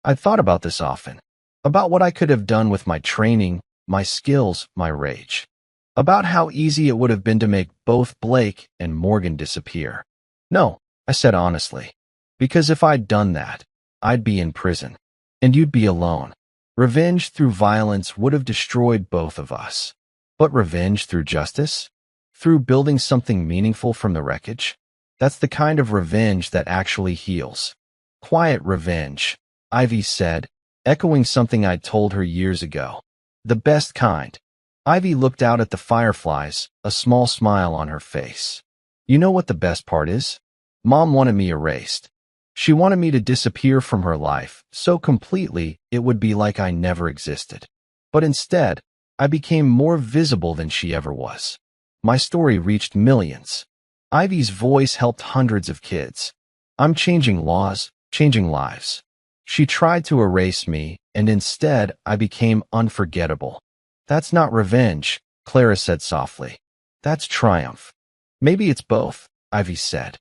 I'd thought about this often. About what I could have done with my training, my skills, my rage. About how easy it would have been to make both Blake and Morgan disappear. "No," I said honestly. "Because if I'd done that, I'd be in prison. And you'd be alone. Revenge through violence would have destroyed both of us. But revenge through justice? Through building something meaningful from the wreckage? That's the kind of revenge that actually heals. Quiet revenge," Ivy said, echoing something I'd told her years ago. "The best kind." Ivy looked out at the fireflies, a small smile on her face. "You know what the best part is? Mom wanted me erased. She wanted me to disappear from her life so completely it would be like I never existed. But instead, I became more visible than she ever was. My story reached millions. Ivy's voice helped hundreds of kids. I'm changing laws, changing lives. She tried to erase me, and instead I became unforgettable. That's not revenge," Clara said softly. "That's triumph." "Maybe it's both," Ivy said.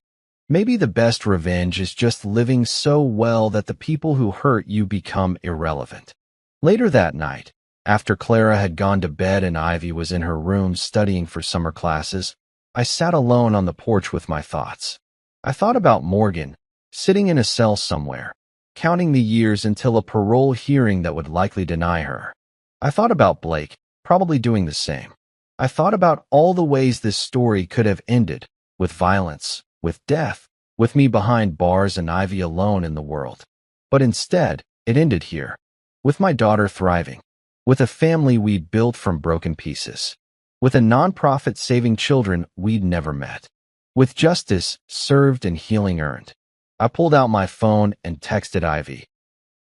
"Maybe the best revenge is just living so well that the people who hurt you become irrelevant." Later that night, after Clara had gone to bed and Ivy was in her room studying for summer classes, I sat alone on the porch with my thoughts. I thought about Morgan, sitting in a cell somewhere, counting the years until a parole hearing that would likely deny her. I thought about Blake, probably doing the same. I thought about all the ways this story could have ended, with violence, with death, with me behind bars and Ivy alone in the world. But instead, it ended here, with my daughter thriving, with a family we'd built from broken pieces, with a nonprofit saving children we'd never met, with justice served and healing earned. I pulled out my phone and texted Ivy.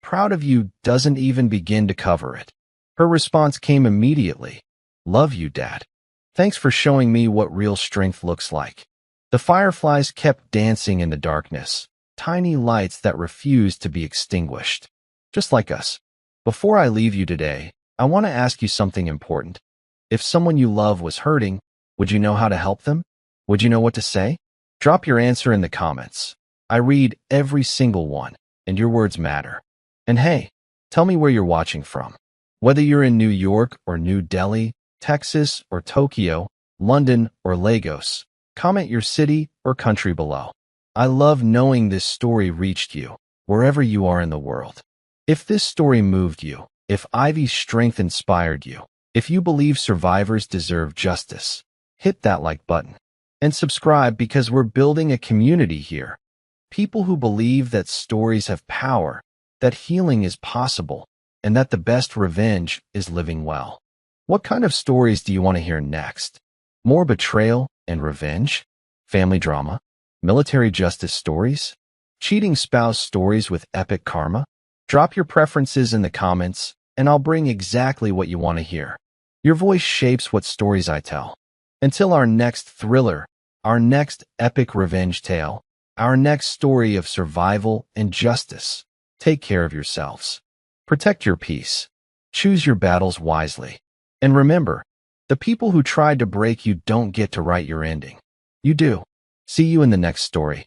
"Proud of you" doesn't even begin to cover it. Her response came immediately. "Love you, Dad. Thanks for showing me what real strength looks like." The fireflies kept dancing in the darkness, tiny lights that refused to be extinguished. Just like us. Before I leave you today, I want to ask you something important. If someone you love was hurting, would you know how to help them? Would you know what to say? Drop your answer in the comments. I read every single one, and your words matter. And hey, tell me where you're watching from. Whether you're in New York or New Delhi, Texas or Tokyo, London or Lagos, comment your city or country below. I love knowing this story reached you, wherever you are in the world. If this story moved you, if Ivy's strength inspired you, if you believe survivors deserve justice, hit that like button. And subscribe because we're building a community here. People who believe that stories have power, that healing is possible, and that the best revenge is living well. What kind of stories do you want to hear next? More betrayal and revenge? Family drama? Military justice stories? Cheating spouse stories with epic karma? Drop your preferences in the comments, and I'll bring exactly what you want to hear. Your voice shapes what stories I tell. Until our next thriller, our next epic revenge tale, our next story of survival and justice, take care of yourselves. Protect your peace. Choose your battles wisely. And remember, the people who tried to break you don't get to write your ending. You do. See you in the next story.